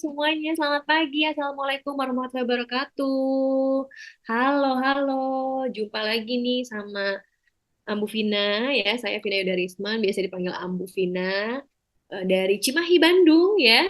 semuanya, selamat pagi. Assalamualaikum warahmatullahi wabarakatuh. Halo, halo. Jumpa lagi nih sama Ambu Vina ya. Saya Vina Yudarisman, biasa dipanggil Ambu Vina dari Cimahi, Bandung ya.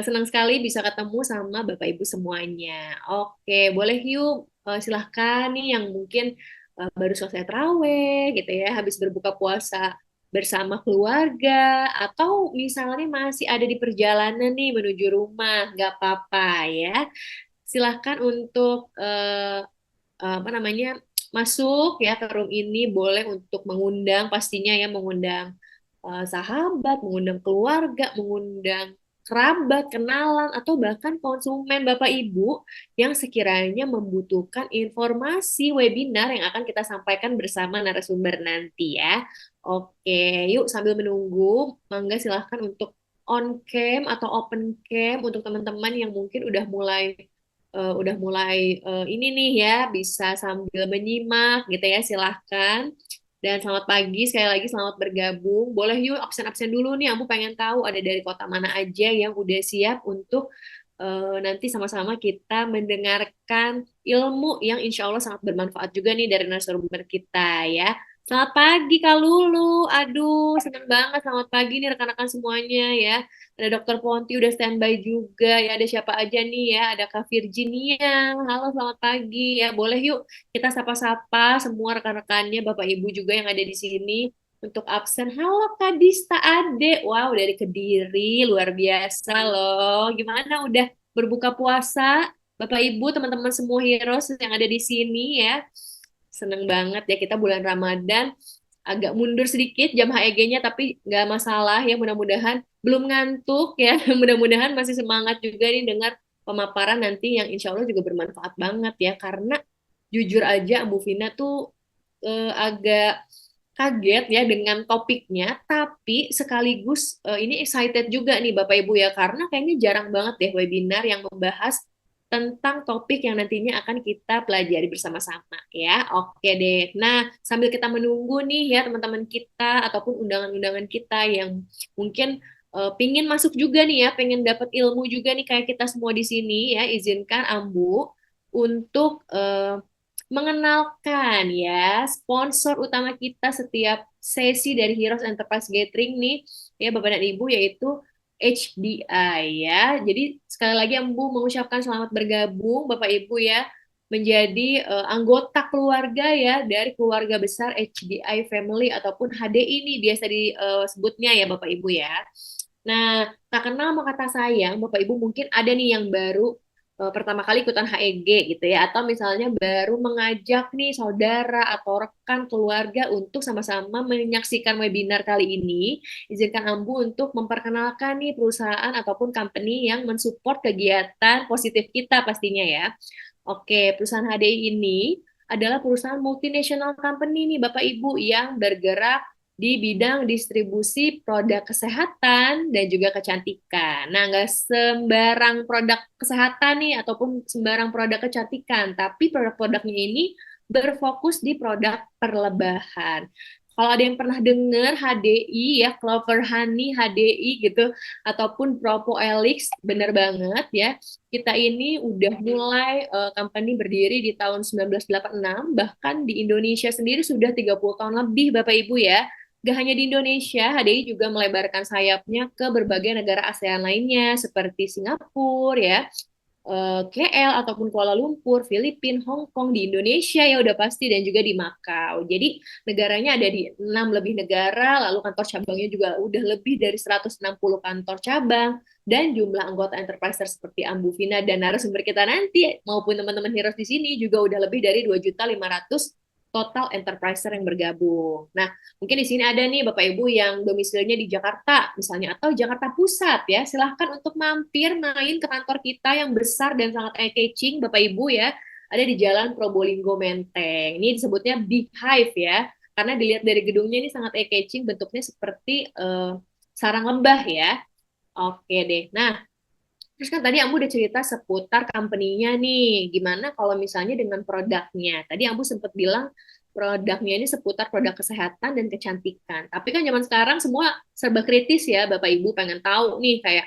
Senang sekali bisa ketemu sama Bapak Ibu semuanya. Oke, boleh yuk silahkan nih yang mungkin baru selesai terawih gitu ya, habis berbuka puasa bersama keluarga, atau misalnya masih ada di perjalanan nih menuju rumah, nggak apa-apa ya. Silahkan untuk apa namanya masuk ya ke room ini, boleh untuk mengundang pastinya ya, mengundang sahabat, mengundang keluarga, mengundang kerabat, kenalan, atau bahkan konsumen Bapak Ibu yang sekiranya membutuhkan informasi webinar yang akan kita sampaikan bersama narasumber nanti ya. Oke, yuk sambil menunggu, mangga silahkan untuk on cam atau open cam untuk teman-teman yang mungkin udah mulai ini nih ya, bisa sambil menyimak gitu ya, silahkan. Dan selamat pagi, sekali lagi selamat bergabung. Boleh yuk absen-absen dulu nih, aku pengen tahu ada dari kota mana aja yang udah siap untuk nanti sama-sama kita mendengarkan ilmu yang insya Allah sangat bermanfaat juga nih dari narasumber kita ya. Selamat pagi Kak Lulu, aduh seneng banget, selamat pagi nih rekan-rekan semuanya ya. Ada Dokter Ponti udah standby juga ya, ada siapa aja nih ya, ada Kak Virginia, halo selamat pagi ya, boleh yuk kita sapa-sapa semua rekan-rekannya, Bapak Ibu juga yang ada di sini untuk absen. Halo Kak Dista Ade, wow dari Kediri, luar biasa loh. Gimana udah berbuka puasa? Bapak Ibu, teman-teman semua heroes yang ada di sini ya. Seneng banget ya kita bulan Ramadan agak mundur sedikit jam HEG-nya tapi nggak masalah ya, mudah-mudahan belum ngantuk ya. Mudah-mudahan masih semangat juga nih dengar pemaparan nanti yang insya Allah juga bermanfaat banget ya, karena jujur aja Bu Vina tuh agak kaget ya dengan topiknya, tapi sekaligus ini excited juga nih Bapak Ibu ya, karena kayaknya jarang banget deh webinar yang membahas tentang topik yang nantinya akan kita pelajari bersama-sama ya. Oke deh. Nah, sambil kita menunggu nih ya teman-teman kita ataupun undangan-undangan kita yang mungkin pingin masuk juga nih ya, pengen dapat ilmu juga nih kayak kita semua di sini ya, izinkan Ambu untuk mengenalkan ya sponsor utama kita setiap sesi dari Heroes Enterprise Gathering nih ya Bapak dan Ibu, yaitu HDI ya. Jadi sekali lagi Ambu mengucapkan selamat bergabung Bapak Ibu ya, menjadi anggota keluarga ya dari keluarga besar HDI Family ataupun HDI ini biasa disebutnya ya Bapak Ibu ya. Nah, tak kenal maka tak sayang, Bapak Ibu mungkin ada nih yang baru pertama kali ikutan HEG gitu ya, atau misalnya baru mengajak nih saudara atau rekan keluarga untuk sama-sama menyaksikan webinar kali ini. Izinkan Ambu untuk memperkenalkan nih perusahaan ataupun company yang mensupport kegiatan positif kita pastinya ya. Oke, perusahaan HDI ini adalah perusahaan multinational company nih Bapak Ibu yang bergerak di bidang distribusi produk kesehatan dan juga kecantikan. Nah, nggak sembarang produk kesehatan nih ataupun sembarang produk kecantikan, tapi produk-produknya ini berfokus di produk perlebahan. Kalau ada yang pernah dengar HDI ya, Clover Honey HDI gitu, ataupun Propo Elix, bener banget ya. Kita ini udah mulai company berdiri di tahun 1986, bahkan di Indonesia sendiri sudah 30 tahun lebih Bapak Ibu ya. Gak hanya di Indonesia, HDI juga melebarkan sayapnya ke berbagai negara ASEAN lainnya seperti Singapura ya, KL ataupun Kuala Lumpur, Filipina, Hong Kong, di Indonesia ya udah pasti, dan juga di Makau. Jadi negaranya ada di 6 lebih negara, lalu kantor cabangnya juga udah lebih dari 160 kantor cabang, dan jumlah anggota enterpriser seperti Ambu Vina dan narasumber kita nanti maupun teman-teman Heroes di sini juga udah lebih dari 2.500.000 total enterpriser yang bergabung. Nah, mungkin di sini ada nih Bapak Ibu yang domisilinya di Jakarta misalnya atau Jakarta Pusat ya. Silahkan untuk mampir main ke kantor kita yang besar dan sangat eye-catching Bapak Ibu ya. Ada di Jalan Probolinggo Menteng. Ini disebutnya Beehive ya. Karena dilihat dari gedungnya ini sangat eye-catching, bentuknya seperti sarang lebah ya. Oke deh. Nah, terus kan tadi Ambu udah cerita seputar company-nya nih. Gimana kalau misalnya dengan produknya? Tadi Ambu sempat bilang produknya ini seputar produk kesehatan dan kecantikan. Tapi kan zaman sekarang semua serba kritis ya, Bapak Ibu pengen tahu nih kayak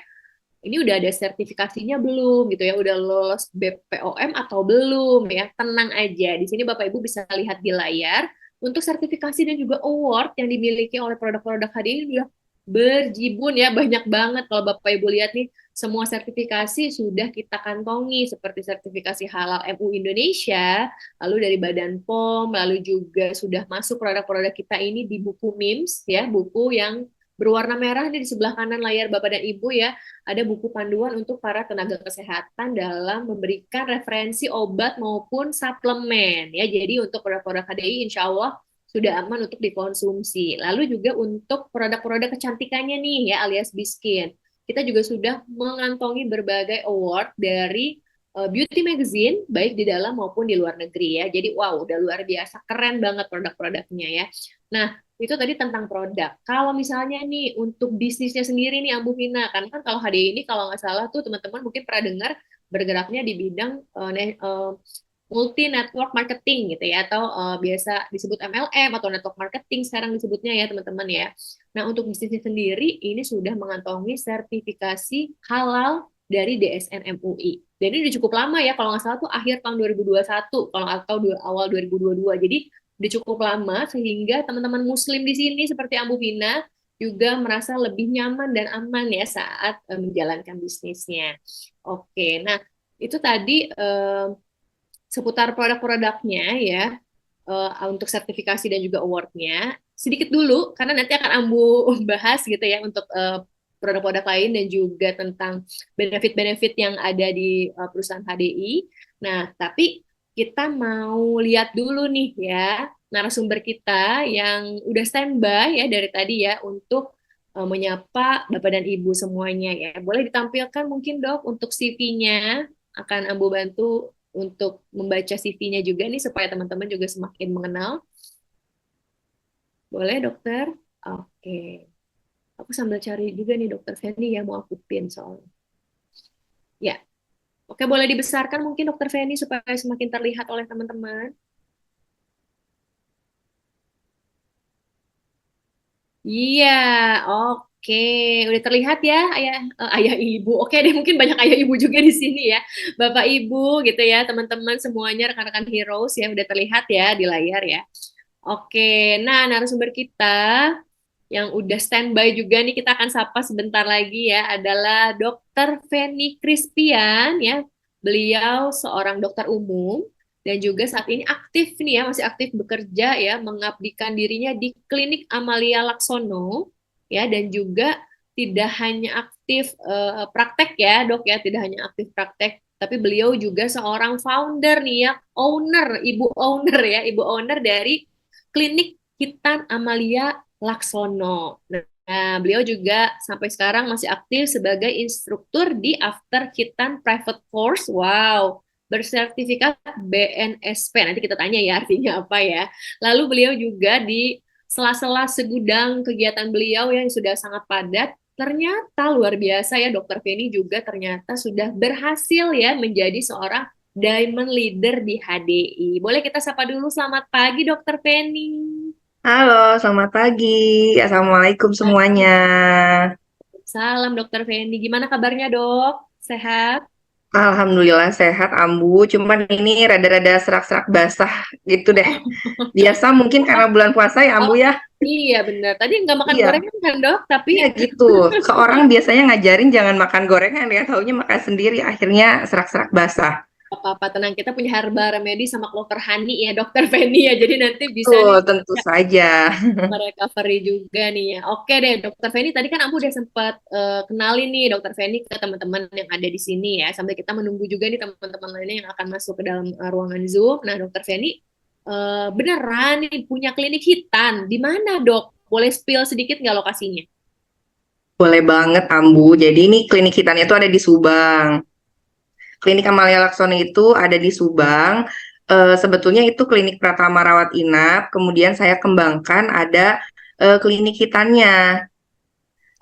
ini udah ada sertifikasinya belum gitu ya, udah lolos BPOM atau belum ya. Tenang aja, di sini Bapak Ibu bisa lihat di layar untuk sertifikasi dan juga award yang dimiliki oleh produk-produk HDI ini udah berjibun ya, banyak banget. Kalau Bapak Ibu lihat nih, semua sertifikasi sudah kita kantongi seperti sertifikasi halal MUI Indonesia, lalu dari Badan POM, lalu juga sudah masuk produk-produk kita ini di buku MIMS ya, buku yang berwarna merah nih di sebelah kanan layar Bapak dan Ibu ya, ada buku panduan untuk para tenaga kesehatan dalam memberikan referensi obat maupun suplemen ya. Jadi untuk produk-produk HDI insya Allah sudah aman untuk dikonsumsi. Lalu juga untuk produk-produk kecantikannya nih ya alias Biskin. Kita juga sudah mengantongi berbagai award dari beauty magazine baik di dalam maupun di luar negeri ya. Jadi wow, udah luar biasa keren banget produk-produknya ya. Nah, itu tadi tentang produk. Kalau misalnya nih untuk bisnisnya sendiri nih Ambu Vina, kan kalau HDI ini kalau nggak salah tuh teman-teman mungkin pernah dengar bergeraknya di bidang multi network marketing gitu ya, atau biasa disebut MLM atau network marketing sekarang disebutnya ya teman-teman ya. Nah, untuk bisnisnya sendiri ini sudah mengantongi sertifikasi halal dari DSN MUI. Dan ini udah cukup lama ya, kalau nggak salah tuh akhir tahun 2021, kalau atau awal 2022. Jadi udah cukup lama sehingga teman-teman muslim di sini seperti Ambu Vina juga merasa lebih nyaman dan aman ya saat menjalankan bisnisnya. Oke, nah itu tadi seputar produk-produknya ya, untuk sertifikasi dan juga awardnya. Sedikit dulu karena nanti akan Ambu bahas gitu ya untuk produk-produk lain dan juga tentang benefit-benefit yang ada di perusahaan HDI. Nah, tapi kita mau lihat dulu nih ya narasumber kita yang udah standby ya dari tadi ya untuk menyapa Bapak dan Ibu semuanya ya. Boleh ditampilkan mungkin Dok untuk CV-nya, akan Ambu bantu untuk membaca CV-nya juga nih supaya teman-teman juga semakin mengenal. Boleh Dokter? Oke. Aku sambil cari juga nih Dokter Feni ya, mau aku pin soalnya. Ya, oke, boleh dibesarkan mungkin Dokter Feni supaya semakin terlihat oleh teman-teman. Iya, oke, udah terlihat ya ayah ayah ibu. Oke deh, mungkin banyak ayah ibu juga di sini ya, bapak ibu gitu ya, teman-teman semuanya rekan-rekan heroes ya udah terlihat ya di layar ya. Oke, nah narasumber kita yang udah standby juga nih kita akan sapa sebentar lagi ya adalah Dokter Feni Crispian ya. Beliau seorang dokter umum dan juga saat ini aktif nih ya, masih aktif bekerja ya, mengabdikan dirinya di Klinik Amalia Laksono ya, dan juga tidak hanya aktif praktek ya dok ya, tidak hanya aktif praktek, tapi beliau juga seorang founder nih ya, owner ya, ibu owner dari Klinik Hitan Amalia Laksono. Nah, beliau juga sampai sekarang masih aktif sebagai instruktur di After Hitan Private Course. Wow, bersertifikat BNSP. Nanti kita tanya ya artinya apa ya. Lalu beliau juga di sela-sela segudang kegiatan beliau yang sudah sangat padat, ternyata luar biasa ya Dokter Feni juga ternyata sudah berhasil ya menjadi seorang Diamond Leader di HDI. Boleh kita sapa dulu, selamat pagi Dokter Feni. Halo, selamat pagi. Assalamualaikum semuanya. Salam Dokter Fendi. Gimana kabarnya dok? Sehat? Alhamdulillah sehat, Ambu. Cuman ini rada-rada serak-serak basah gitu deh. Biasa mungkin karena bulan puasa ya, Oh Ambu ya. iya benar. Tadi nggak makan Iya, gorengan kan dok? Tapi iya gitu. Seorang biasanya ngajarin jangan makan gorengan ya, taunya makan sendiri. Akhirnya serak-serak basah. apa-apa tenang. Kita punya herbal remedy sama Clover Honey ya Dokter Fendi ya. Jadi nanti bisa nih Betul, tentu saja. recovery juga nih ya. Oke deh Dokter Fendi. Tadi kan aku udah sempat kenalin nih Dokter Fendi ke teman-teman yang ada di sini ya. Sambil kita menunggu juga nih teman-teman lainnya yang akan masuk ke dalam ruangan Zoom. Nah Dokter Fendi beneran nih punya klinik hitan. Di mana dok? Boleh spill sedikit nggak lokasinya? Boleh banget, Ambu. Jadi ini klinik hitannya itu ada di Subang. Klinik Amalia Laksono itu ada di Subang. Sebetulnya itu klinik Pratama Rawat Inap. Kemudian saya kembangkan ada klinik hitannya.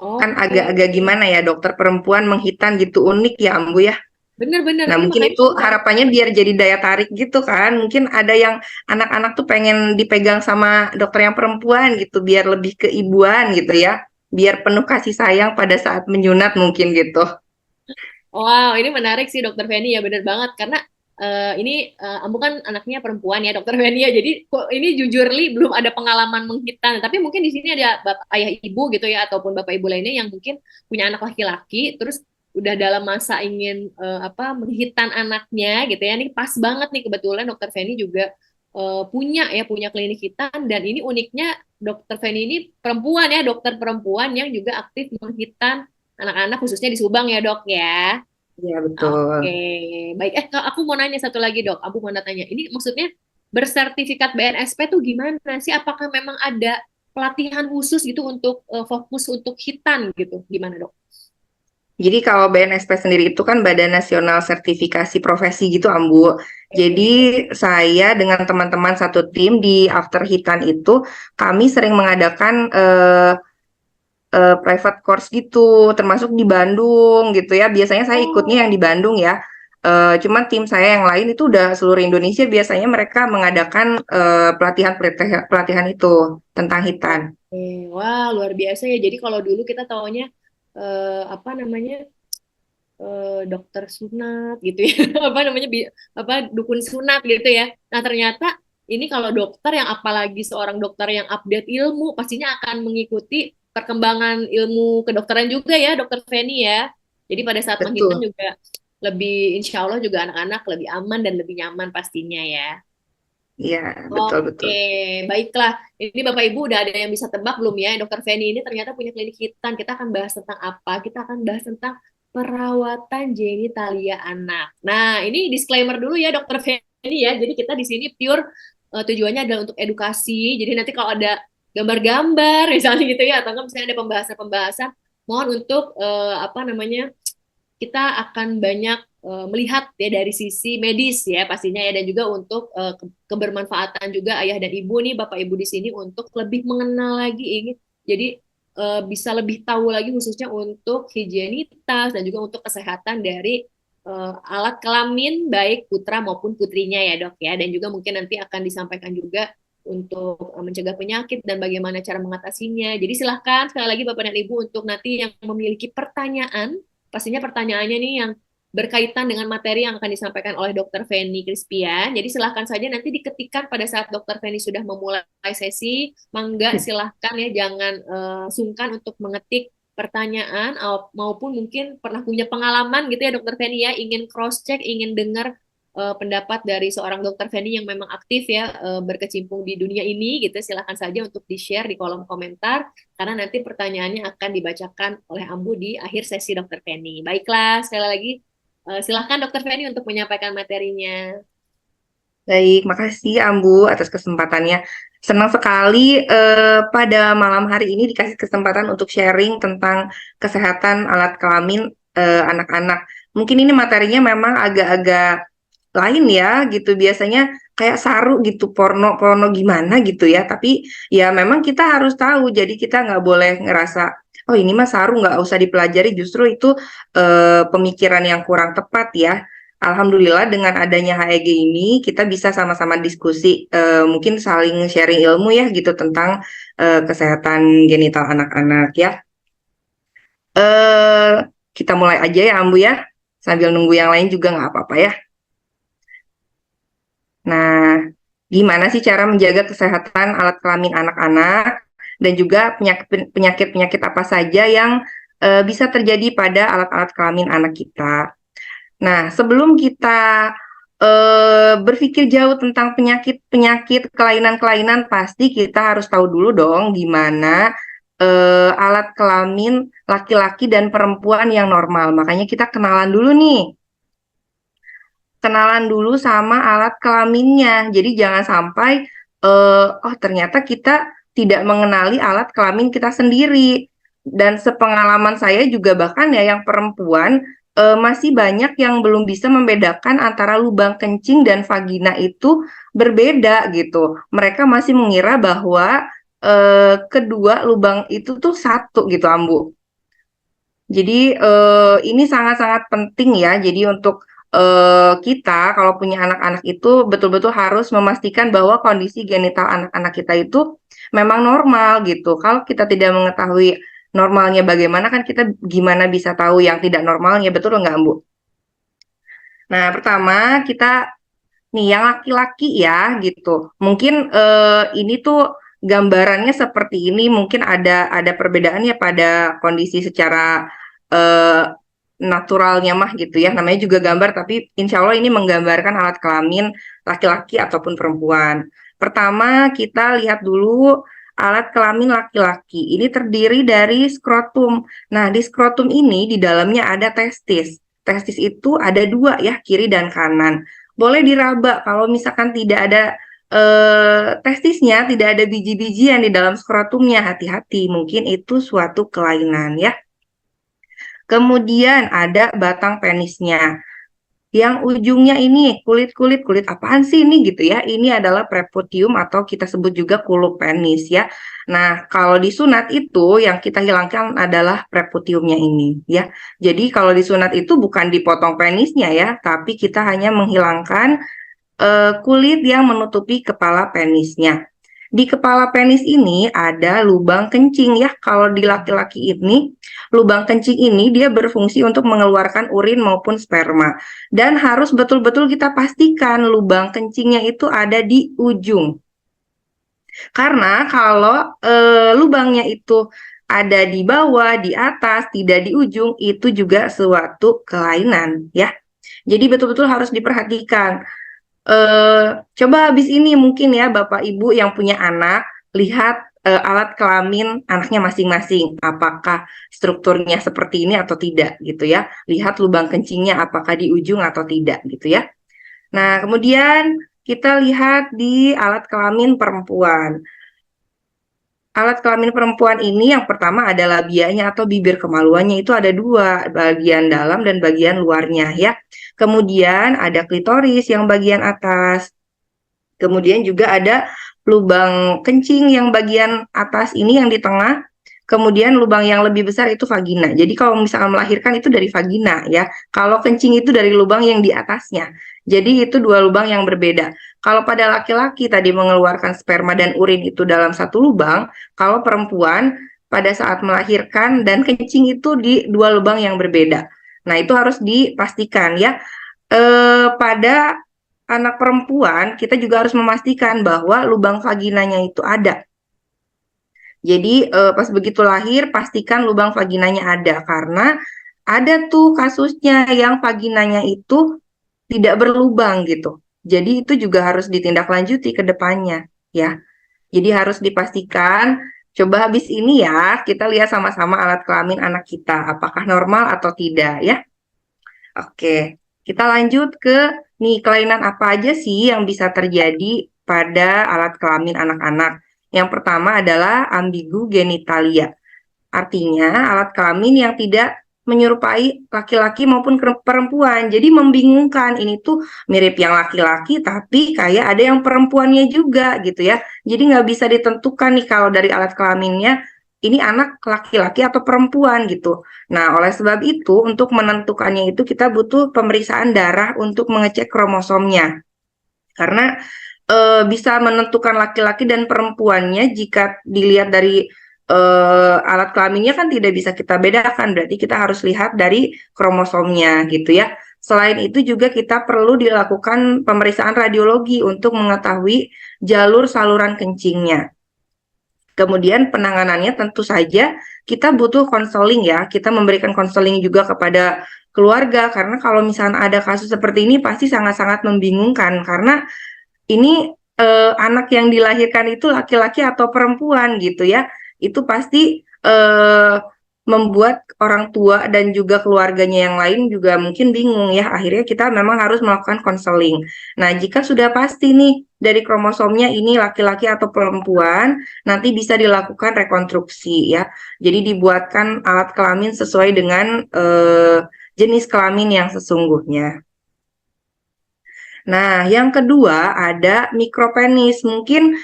Kan Oke, agak-agak gimana ya, dokter perempuan menghitan gitu unik ya, Ambu ya. bener-bener Nah, ini mungkin makanya itu harapannya biar jadi daya tarik gitu kan. Mungkin ada yang anak-anak tuh pengen dipegang sama dokter yang perempuan gitu, biar lebih keibuan gitu ya. Biar penuh kasih sayang pada saat menyunat mungkin gitu. Wow, ini menarik sih Dokter Feni ya, bener banget karena ini Ambu kan anaknya perempuan ya Dokter Feni ya, jadi kok ini jujurly belum ada pengalaman menghitan, tapi mungkin di sini ada bapak, ayah ibu gitu ya ataupun bapak ibu lainnya yang mungkin punya anak laki-laki, terus udah dalam masa ingin apa menghitan anaknya gitu ya, ini pas banget nih kebetulan Dokter Feni juga punya klinik hitan dan ini uniknya Dokter Feni ini perempuan ya, dokter perempuan yang juga aktif menghitan anak-anak khususnya di Subang ya dok ya. Iya Oke, betul. baik. Kak, aku mau nanya satu lagi dok. Aku mau tanya, ini maksudnya bersertifikat BNSP tuh gimana sih? Apakah memang ada pelatihan khusus gitu untuk fokus untuk hitan gitu? Gimana dok? Jadi kalau BNSP sendiri itu kan Badan Nasional Sertifikasi Profesi gitu, Ambu. Jadi Oke. saya dengan teman-teman satu tim di After Hitan itu kami sering mengadakan private course gitu, termasuk di Bandung gitu ya. Biasanya saya ikutnya yang Oh, di Bandung ya. Cuman tim saya yang lain itu udah seluruh Indonesia biasanya mereka mengadakan pelatihan pelatihan itu tentang hitan. oke. Wah, luar biasa ya. Jadi kalau dulu kita taunya apa namanya dokter sunat gitu ya, apa namanya apa dukun sunat gitu ya. Nah ternyata ini kalau dokter yang apalagi seorang dokter yang update ilmu pastinya akan mengikuti perkembangan ilmu kedokteran juga ya dokter Feni ya. Jadi pada saat menghitan Betul. juga lebih insya Allah juga anak-anak lebih aman dan lebih nyaman pastinya ya. Iya, betul Oke, betul. baiklah. Ini Bapak Ibu udah ada yang bisa tebak belum ya? Dokter Feni ini ternyata punya klinik hitan. Kita akan bahas tentang apa? Kita akan bahas tentang perawatan genitalia anak. Nah, ini disclaimer dulu ya Dokter Feni ya. Jadi kita di sini pure tujuannya adalah untuk edukasi. Jadi nanti kalau ada gambar-gambar misalnya gitu ya, atau enggak misalnya ada pembahasan-pembahasan, mohon untuk apa namanya kita akan banyak melihat ya dari sisi medis ya pastinya ya dan juga untuk kebermanfaatan juga ayah dan ibu nih Bapak Ibu di sini untuk lebih mengenal lagi ini jadi bisa lebih tahu lagi khususnya untuk higienitas dan juga untuk kesehatan dari alat kelamin baik putra maupun putrinya ya dok ya dan juga mungkin nanti akan disampaikan juga untuk mencegah penyakit dan bagaimana cara mengatasinya. Jadi silahkan sekali lagi Bapak dan Ibu untuk nanti yang memiliki pertanyaan pastinya pertanyaannya nih yang berkaitan dengan materi yang akan disampaikan oleh Dr. Feni Crispian. Jadi silahkan saja nanti diketikkan pada saat Dr. Feni sudah memulai sesi. Mangga silahkan ya, jangan sungkan untuk mengetik pertanyaan maupun mungkin pernah punya pengalaman gitu ya Dr. Feni ya, ingin cross check, ingin dengar pendapat dari seorang Dr. Feni yang memang aktif ya berkecimpung di dunia ini gitu. Silahkan saja untuk di-share di kolom komentar karena nanti pertanyaannya akan dibacakan oleh Ambu di akhir sesi Dokter Feni. Baiklah, sekali lagi silahkan Dokter Feni untuk menyampaikan materinya. Baik, makasih Ambu atas kesempatannya. Senang sekali pada malam hari ini dikasih kesempatan untuk sharing tentang kesehatan alat kelamin anak-anak. Mungkin ini materinya memang agak-agak lain ya gitu. Biasanya kayak saru gitu, porno-porno gimana gitu ya. Tapi ya memang kita harus tahu. Jadi kita nggak boleh ngerasa, oh ini mah saru nggak usah dipelajari. Justru itu pemikiran yang kurang tepat ya. Alhamdulillah dengan adanya HEG ini kita bisa sama-sama diskusi, mungkin saling sharing ilmu ya gitu tentang kesehatan genital anak-anak ya. Eh kita mulai aja ya Ambu ya, sambil nunggu yang lain juga nggak apa-apa ya. Nah, gimana sih cara menjaga kesehatan alat kelamin anak-anak dan juga penyakit-penyakit apa saja yang bisa terjadi pada alat-alat kelamin anak kita. Nah, sebelum kita berpikir jauh tentang penyakit-penyakit, kelainan-kelainan, pasti kita harus tahu dulu dong gimana alat kelamin laki-laki dan perempuan yang normal. Makanya kita kenalan dulu nih, kenalan dulu sama alat kelaminnya. Jadi jangan sampai, oh ternyata kita tidak mengenali alat kelamin kita sendiri. Dan sepengalaman saya juga bahkan ya yang perempuan masih banyak yang belum bisa membedakan antara lubang kencing dan vagina itu berbeda gitu. Mereka masih mengira bahwa kedua lubang itu tuh satu gitu, Ambu. Jadi ini sangat-sangat penting ya. Jadi untuk kita kalau punya anak-anak itu betul-betul harus memastikan bahwa kondisi genital anak-anak kita itu memang normal gitu. Kalau kita tidak mengetahui normalnya bagaimana, kan kita gimana bisa tahu yang tidak normalnya, betul nggak, Bu? Nah, pertama kita nih yang laki-laki ya gitu. Mungkin ini tuh gambarannya seperti ini, mungkin ada perbedaannya pada kondisi secara eh, naturalnya mah gitu ya. Namanya juga gambar, tapi insya Allah ini menggambarkan alat kelamin laki-laki ataupun perempuan. Pertama kita lihat dulu alat kelamin laki-laki. Ini terdiri dari skrotum. Nah, di skrotum ini di dalamnya ada testis. Testis itu ada dua ya, kiri dan kanan. Boleh diraba kalau misalkan tidak ada testisnya, tidak ada biji-bijian di dalam skrotumnya, hati-hati, mungkin itu suatu kelainan ya. Kemudian ada batang penisnya. Yang ujungnya ini kulit apaan sih ini gitu ya? Ini adalah prepucium atau kita sebut juga kuluk penis ya. Nah, kalau disunat itu yang kita hilangkan adalah prepuciumnya ini ya. Jadi kalau disunat itu bukan dipotong penisnya ya, tapi kita hanya menghilangkan kulit yang menutupi kepala penisnya. Di kepala penis ini ada lubang kencing ya. Kalau di laki-laki ini, lubang kencing ini dia berfungsi untuk mengeluarkan urin maupun sperma. Dan harus betul-betul kita pastikan lubang kencingnya itu ada di ujung. Karena kalau lubangnya itu ada di bawah, di atas, tidak di ujung, itu juga suatu kelainan ya. Jadi betul-betul harus diperhatikan. Coba habis ini mungkin ya Bapak Ibu yang punya anak, lihat alat kelamin anaknya masing-masing, apakah strukturnya seperti ini atau tidak gitu ya. Lihat lubang kencingnya apakah di ujung atau tidak gitu ya. Nah, kemudian kita lihat di alat kelamin perempuan. Alat kelamin perempuan ini yang pertama adalah labianya atau bibir kemaluannya, itu ada dua, bagian dalam dan bagian luarnya ya. Kemudian ada klitoris yang bagian atas. Kemudian juga ada lubang kencing yang bagian atas ini yang di tengah. Kemudian lubang yang lebih besar itu vagina. Jadi kalau misalnya melahirkan itu dari vagina ya. Kalau kencing itu dari lubang yang di atasnya. Jadi itu dua lubang yang berbeda. Kalau pada laki-laki tadi mengeluarkan sperma dan urin itu dalam satu lubang, kalau perempuan pada saat melahirkan dan kencing itu di dua lubang yang berbeda. Nah, itu harus dipastikan ya. Pada anak perempuan, kita juga harus memastikan bahwa lubang vaginanya itu ada. Jadi pas begitu lahir pastikan lubang vaginanya ada, karena ada tuh kasusnya yang vaginanya itu tidak berlubang gitu. Jadi itu juga harus ditindaklanjuti ke depannya ya. Jadi harus dipastikan. Coba habis ini ya kita lihat sama-sama alat kelamin anak kita apakah normal atau tidak ya. Oke, kita lanjut ke nih kelainan apa aja sih yang bisa terjadi pada alat kelamin anak-anak. Yang pertama adalah ambigu genitalia. Artinya alat kelamin yang tidak menyerupai laki-laki maupun perempuan. Jadi membingungkan. Ini tuh mirip yang laki-laki tapi kayak ada yang perempuannya juga gitu ya. Jadi nggak bisa ditentukan nih kalau dari alat kelaminnya ini anak laki-laki atau perempuan gitu. Nah, oleh sebab itu untuk menentukannya itu kita butuh pemeriksaan darah untuk mengecek kromosomnya. Karena bisa menentukan laki-laki dan perempuannya jika dilihat dari alat kelaminnya kan tidak bisa kita bedakan, berarti kita harus lihat dari kromosomnya gitu ya. Selain itu juga kita perlu dilakukan pemeriksaan radiologi untuk mengetahui jalur saluran kencingnya. Kemudian penanganannya tentu saja kita butuh konseling ya, kita memberikan konseling juga kepada keluarga, karena kalau misalnya ada kasus seperti ini pasti sangat-sangat membingungkan, karena ini anak yang dilahirkan itu laki-laki atau perempuan gitu ya, itu pasti membuat orang tua dan juga keluarganya yang lain juga mungkin bingung ya. Akhirnya kita memang harus melakukan konseling. Nah, jika sudah pasti nih dari kromosomnya ini laki-laki atau perempuan, nanti bisa dilakukan rekonstruksi ya. Jadi dibuatkan alat kelamin sesuai dengan jenis kelamin yang sesungguhnya. Nah, yang kedua ada mikropenis. Mungkin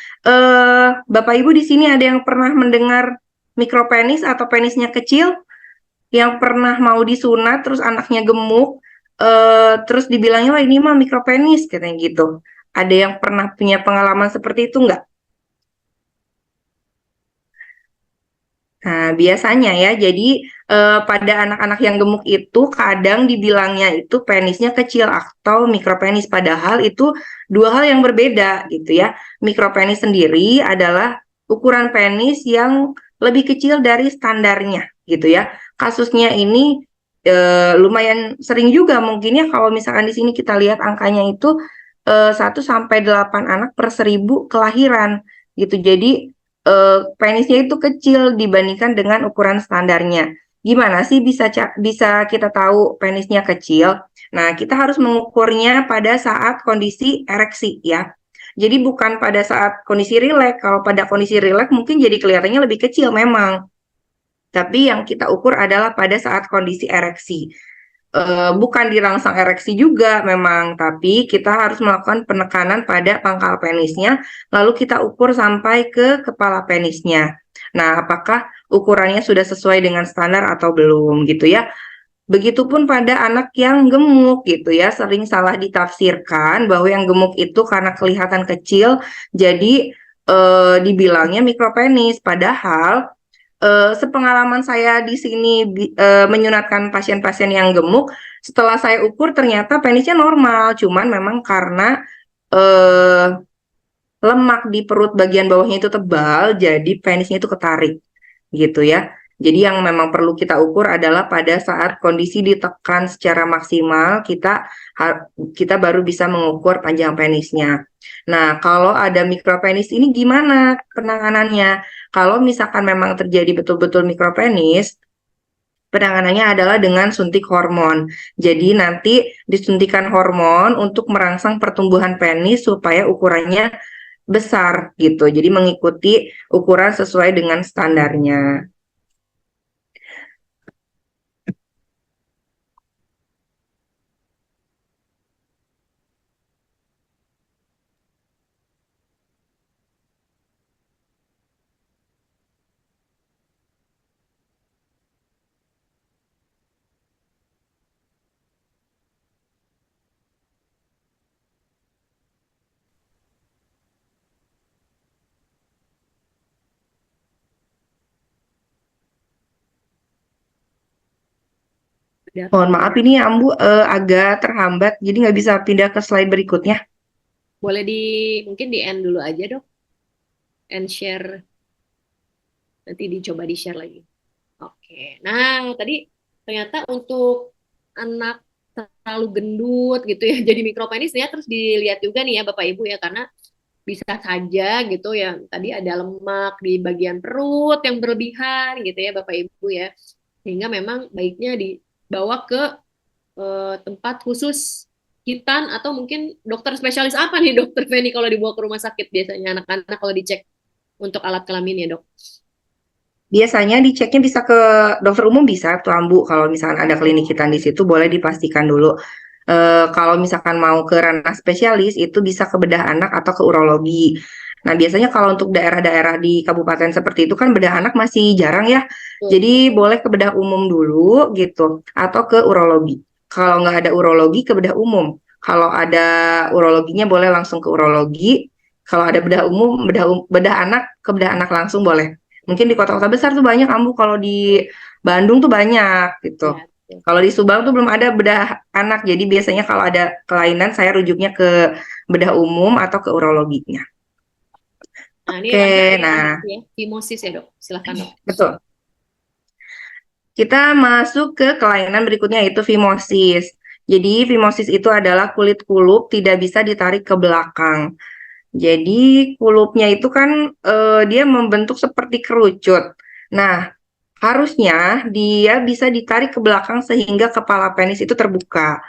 Bapak Ibu di sini ada yang pernah mendengar mikropenis atau penisnya kecil, yang pernah mau disunat terus anaknya gemuk, terus dibilangnya wah ini mah mikropenis katanya gitu. Ada yang pernah punya pengalaman seperti itu nggak? Nah, biasanya ya, jadi pada anak-anak yang gemuk itu kadang dibilangnya itu penisnya kecil atau mikropenis, padahal itu dua hal yang berbeda gitu ya. Mikropenis sendiri adalah ukuran penis yang lebih kecil dari standarnya gitu ya. Kasusnya ini lumayan sering juga mungkin ya kalau misalkan di sini kita lihat angkanya itu 1 sampai 8 anak per 1.000 kelahiran gitu. Jadi penisnya itu kecil dibandingkan dengan ukuran standarnya. Gimana sih bisa kita tahu penisnya kecil? Nah, kita harus mengukurnya pada saat kondisi ereksi ya. Jadi bukan pada saat kondisi rileks. Kalau pada kondisi rileks mungkin jadi kelihatannya lebih kecil memang. Tapi yang kita ukur adalah pada saat kondisi ereksi. Bukan dirangsang ereksi juga memang, tapi kita harus melakukan penekanan pada pangkal penisnya, lalu kita ukur sampai ke kepala penisnya. Nah, apakah ukurannya sudah sesuai dengan standar atau belum gitu ya. Begitupun pada anak yang gemuk gitu ya, sering salah ditafsirkan bahwa yang gemuk itu karena kelihatan kecil, jadi dibilangnya mikropenis, padahal sepengalaman saya di sini menyunatkan pasien-pasien yang gemuk, setelah saya ukur ternyata penisnya normal, cuman memang karena eh, lemak di perut bagian bawahnya itu tebal, jadi penisnya itu ketarik gitu ya. Jadi yang memang perlu kita ukur adalah pada saat kondisi ditekan secara maksimal, kita baru bisa mengukur panjang penisnya. Nah, kalau ada mikropenis ini gimana penanganannya? Kalau misalkan memang terjadi betul-betul mikropenis, penanganannya adalah dengan suntik hormon. Jadi nanti disuntikan hormon untuk merangsang pertumbuhan penis supaya ukurannya besar gitu. Jadi mengikuti ukuran sesuai dengan standarnya. Data. Mohon maaf ini Ambu agak terhambat, jadi nggak bisa pindah ke slide berikutnya. Boleh mungkin di end dulu aja dok, end share, nanti dicoba di share lagi. Oke, nah tadi ternyata untuk anak terlalu gendut gitu ya, jadi mikropenis ternyata terus dilihat juga nih ya Bapak Ibu ya, karena bisa saja gitu ya, tadi ada lemak di bagian perut yang berlebihan gitu ya Bapak Ibu ya, sehingga memang baiknya dibawa ke tempat khusus hitan atau mungkin dokter spesialis apa nih dokter Feni kalau dibawa ke rumah sakit biasanya anak-anak kalau dicek untuk alat kelamin ya dok. Biasanya diceknya bisa ke dokter umum bisa tuh Ambu. Kalau misalkan ada klinik kita di situ boleh dipastikan dulu. Kalau misalkan mau ke ranah spesialis itu bisa ke bedah anak atau ke urologi. Nah, biasanya kalau untuk daerah-daerah di kabupaten seperti itu kan bedah anak masih jarang ya. Tuh. Jadi boleh ke bedah umum dulu gitu atau ke urologi. Kalau nggak ada urologi ke bedah umum. Kalau ada urologinya boleh langsung ke urologi. Kalau ada bedah umum, bedah anak ke bedah anak langsung boleh. Mungkin di kota-kota besar tuh banyak Ambu, kalau di Bandung tuh banyak gitu. Ya, tuh. Kalau di Subang tuh belum ada bedah anak, jadi biasanya kalau ada kelainan saya rujuknya ke bedah umum atau ke urologinya. Nah ini Oke, lanjut ke nah ya, fimosis ya dok, silahkan dok. betul. Kita masuk ke kelainan berikutnya yaitu fimosis. Jadi fimosis itu adalah kulit kulup tidak bisa ditarik ke belakang. Jadi kulupnya itu kan dia membentuk seperti kerucut. Nah, harusnya dia bisa ditarik ke belakang sehingga kepala penis itu terbuka.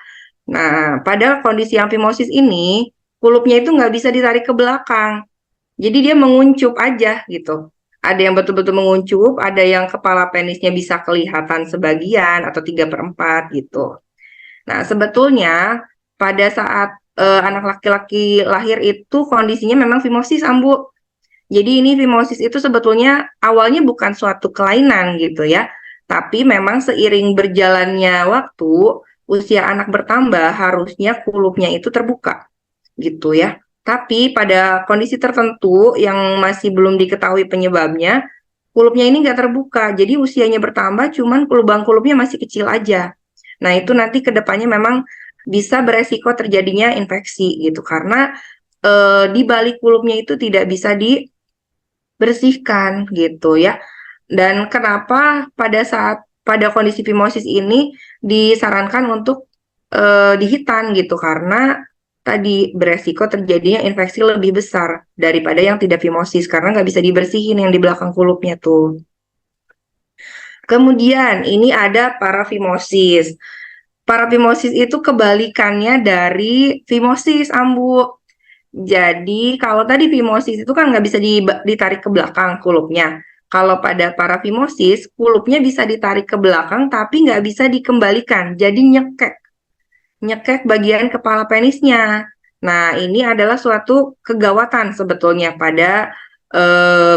Nah, pada kondisi amfimosis ini, kulupnya itu nggak bisa ditarik ke belakang. Jadi dia menguncup aja gitu. Ada yang betul-betul menguncup, ada yang kepala penisnya bisa kelihatan sebagian atau 3/4 gitu. Nah, sebetulnya pada saat anak laki-laki lahir itu kondisinya memang fimosis, Ambu. Jadi ini fimosis itu sebetulnya awalnya bukan suatu kelainan gitu ya, tapi memang seiring berjalannya waktu, usia anak bertambah, harusnya kulupnya itu terbuka gitu ya. Tapi pada kondisi tertentu yang masih belum diketahui penyebabnya, kulupnya ini nggak terbuka. Jadi usianya bertambah, cuman lubang kulupnya masih kecil aja. Nah, itu nanti ke depannya memang bisa beresiko terjadinya infeksi gitu, karena di balik kulupnya itu tidak bisa dibersihkan gitu ya. Dan kenapa pada kondisi fimosis ini disarankan untuk dihitan gitu, karena tadi beresiko terjadinya infeksi lebih besar daripada yang tidak fimosis karena nggak bisa dibersihin yang di belakang kulupnya tuh. Kemudian ini ada parafimosis. Parafimosis itu kebalikannya dari fimosis, Ambu. Jadi kalau tadi fimosis itu kan nggak bisa ditarik ke belakang kulupnya. Kalau pada parafimosis, kulupnya bisa ditarik ke belakang tapi nggak bisa dikembalikan. Jadi nyekek bagian kepala penisnya. Nah, ini adalah suatu kegawatan sebetulnya pada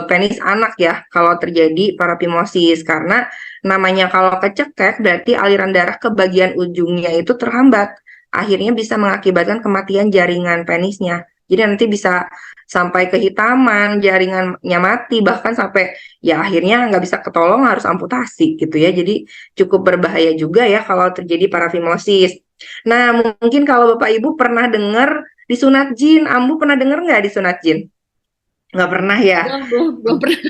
penis anak ya kalau terjadi parafimosis, karena namanya kalau kecekek berarti aliran darah ke bagian ujungnya itu terhambat. Akhirnya bisa mengakibatkan kematian jaringan penisnya. Jadi nanti bisa sampai kehitaman, jaringannya mati, bahkan sampai ya akhirnya nggak bisa ketolong harus amputasi gitu ya. Jadi cukup berbahaya juga ya kalau terjadi parafimosis. Nah, mungkin kalau Bapak Ibu pernah dengar disunat jin, Ambu pernah dengar nggak disunat jin? Nggak pernah ya? Belum pernah.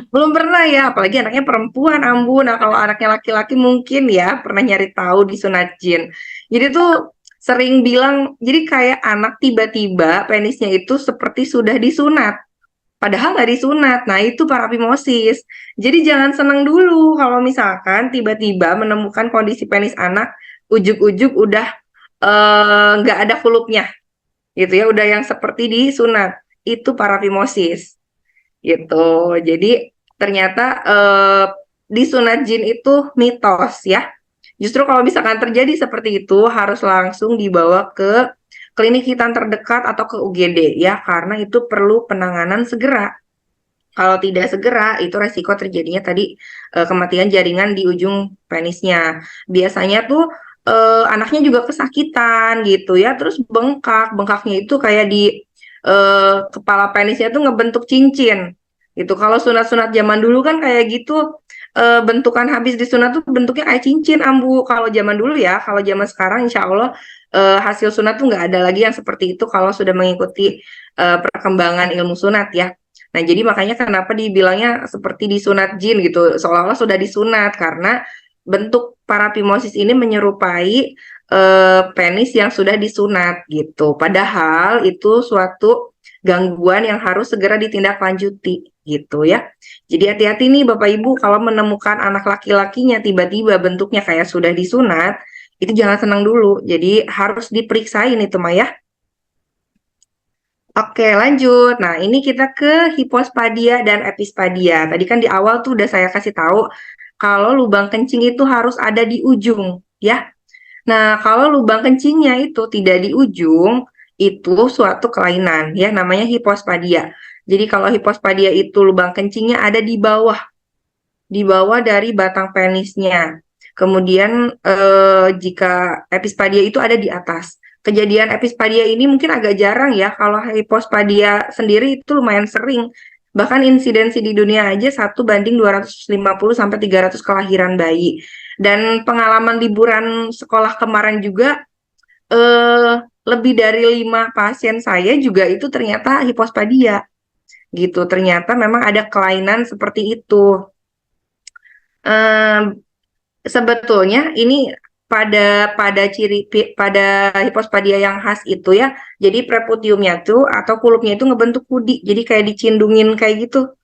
Belum pernah ya, apalagi anaknya perempuan, Ambu. Nah, kalau anaknya laki-laki mungkin ya pernah nyari tahu disunat jin. Jadi tuh sering bilang, jadi kayak anak tiba-tiba penisnya itu seperti sudah disunat. Padahal nggak disunat. Nah, itu parafimosis. Jadi jangan senang dulu kalau misalkan tiba-tiba menemukan kondisi penis anak ujuk-ujuk udah nggak ada kulupnya gitu ya, udah yang seperti disunat. Itu parafimosis gitu. Jadi ternyata disunat jin itu mitos ya. Justru kalau misalkan terjadi seperti itu harus langsung dibawa ke klinik hitam terdekat atau ke UGD ya, karena itu perlu penanganan segera. Kalau tidak segera, itu resiko terjadinya tadi kematian jaringan di ujung penisnya. Biasanya tuh anaknya juga kesakitan gitu ya, terus bengkak. Bengkaknya itu kayak di kepala penisnya tuh ngebentuk cincin gitu. Kalau sunat-sunat zaman dulu kan kayak gitu, bentukan habis disunat tuh bentuknya kayak cincin, Ambu. Kalau zaman dulu ya, kalau zaman sekarang insya Allah hasil sunat tuh nggak ada lagi yang seperti itu kalau sudah mengikuti perkembangan ilmu sunat ya. Nah, jadi makanya kenapa dibilangnya seperti disunat jin gitu, seolah-olah sudah disunat karena bentuk parafimosis ini menyerupai penis yang sudah disunat gitu. Padahal itu suatu gangguan yang harus segera ditindaklanjuti gitu ya. Jadi hati-hati nih Bapak Ibu kalau menemukan anak laki-lakinya tiba-tiba bentuknya kayak sudah disunat, itu jangan senang dulu. Jadi harus diperiksain itu Mah ya. Oke, lanjut. Nah, ini kita ke hipospadia dan epispadia. Tadi kan di awal tuh udah saya kasih tahu kalau lubang kencing itu harus ada di ujung, ya. Nah, kalau lubang kencingnya itu tidak di ujung, itu suatu kelainan, ya, namanya hipospadia. Jadi kalau hipospadia itu lubang kencingnya ada di bawah dari batang penisnya. Kemudian jika epispadia itu ada di atas. Kejadian epispadia ini mungkin agak jarang ya. Kalau hipospadia sendiri itu lumayan sering. Bahkan insidensi di dunia aja 1 banding 250 sampai 300 kelahiran bayi. Dan pengalaman liburan sekolah kemarin juga lebih dari 5 pasien saya juga itu ternyata hipospadia gitu. Ternyata memang ada kelainan seperti itu. Em, Sebetulnya ini pada hipospadia yang khas itu ya. Jadi preputiumnya tuh atau kulupnya itu ngebentuk hoodie. Jadi kayak dicindungin kayak gitu.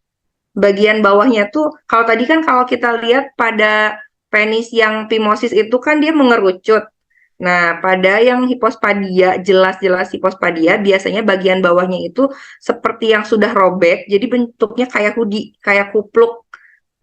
Bagian bawahnya tuh kalau tadi kan kalau kita lihat pada penis yang phimosis itu kan dia mengerucut. Nah, pada yang hipospadia, jelas-jelas hipospadia, biasanya bagian bawahnya itu seperti yang sudah robek, jadi bentuknya kayak hoodie, kayak kupluk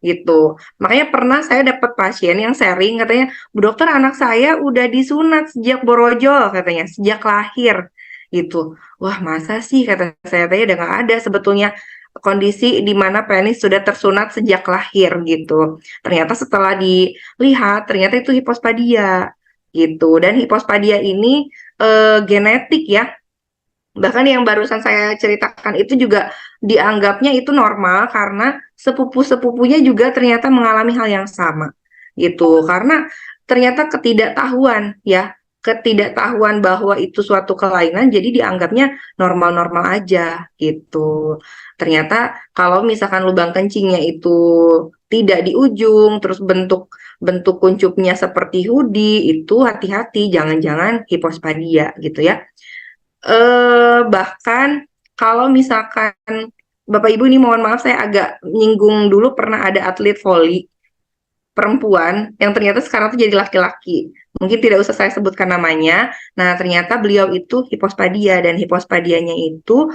gitu. Makanya pernah saya dapat pasien yang sharing katanya, Bu dokter anak saya udah disunat sejak borojol katanya, sejak lahir gitu. Wah masa sih kata saya tanya udah nggak ada sebetulnya kondisi di mana penis sudah tersunat sejak lahir gitu. Ternyata setelah dilihat ternyata itu hipospadia gitu. Dan hipospadia ini genetik ya. Bahkan yang barusan saya ceritakan itu juga dianggapnya itu normal karena sepupu-sepupunya juga ternyata mengalami hal yang sama gitu. Karena ternyata ketidaktahuan ya, ketidaktahuan bahwa itu suatu kelainan jadi dianggapnya normal-normal aja gitu. Ternyata kalau misalkan lubang kencingnya itu tidak di ujung, terus bentuk bentuk kuncupnya seperti hoodie, itu hati-hati, jangan-jangan hipospadia gitu ya. Bahkan kalau misalkan Bapak Ibu, ini mohon maaf saya agak nyinggung dulu, pernah ada atlet voli perempuan yang ternyata sekarang tuh jadi laki-laki. Mungkin tidak usah saya sebutkan namanya. Nah, ternyata beliau itu hipospadia, dan hipospadianya itu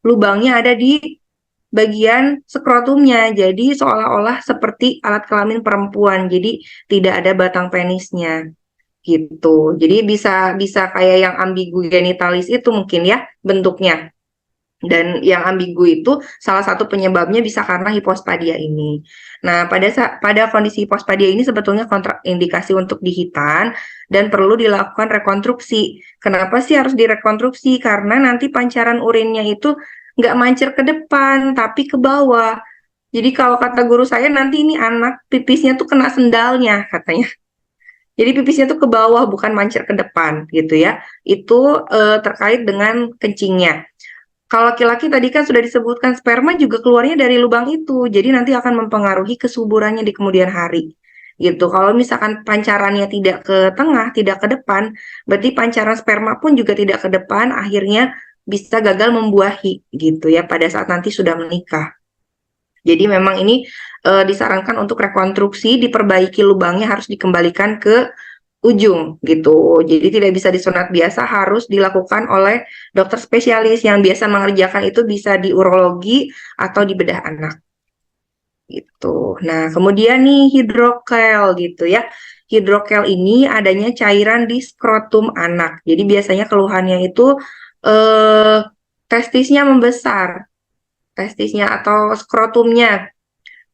lubangnya ada di bagian skrotumnya. Jadi seolah-olah seperti alat kelamin perempuan. Jadi tidak ada batang penisnya gitu. Jadi bisa bisa kayak yang ambigu genitalis itu mungkin ya bentuknya. Dan yang ambigu itu salah satu penyebabnya bisa karena hipospadia ini. Nah, pada kondisi hipospadia ini sebetulnya kontraindikasi untuk dihitan dan perlu dilakukan rekonstruksi. Kenapa sih harus direkonstruksi? Karena nanti pancaran urinnya itu nggak mancer ke depan, tapi ke bawah. Jadi kalau kata guru saya, nanti ini anak pipisnya tuh kena sendalnya katanya. Jadi pipisnya tuh ke bawah, bukan mancer ke depan gitu ya. Itu terkait dengan kencingnya. Kalau laki-laki tadi kan sudah disebutkan, sperma juga keluarnya dari lubang itu. Jadi nanti akan mempengaruhi kesuburannya di kemudian hari. Gitu. Kalau misalkan pancarannya tidak ke tengah, tidak ke depan, berarti pancaran sperma pun juga tidak ke depan, akhirnya bisa gagal membuahi gitu ya pada saat nanti sudah menikah. Jadi memang ini disarankan untuk rekonstruksi, diperbaiki lubangnya, harus dikembalikan ke ujung gitu. Jadi tidak bisa disunat biasa, harus dilakukan oleh dokter spesialis yang biasa mengerjakan itu, bisa di urologi atau di bedah anak gitu. Nah, kemudian nih hidrokel gitu ya. Hidrokel ini adanya cairan di skrotum anak. Jadi biasanya keluhannya itu eh, testisnya membesar, testisnya atau skrotumnya.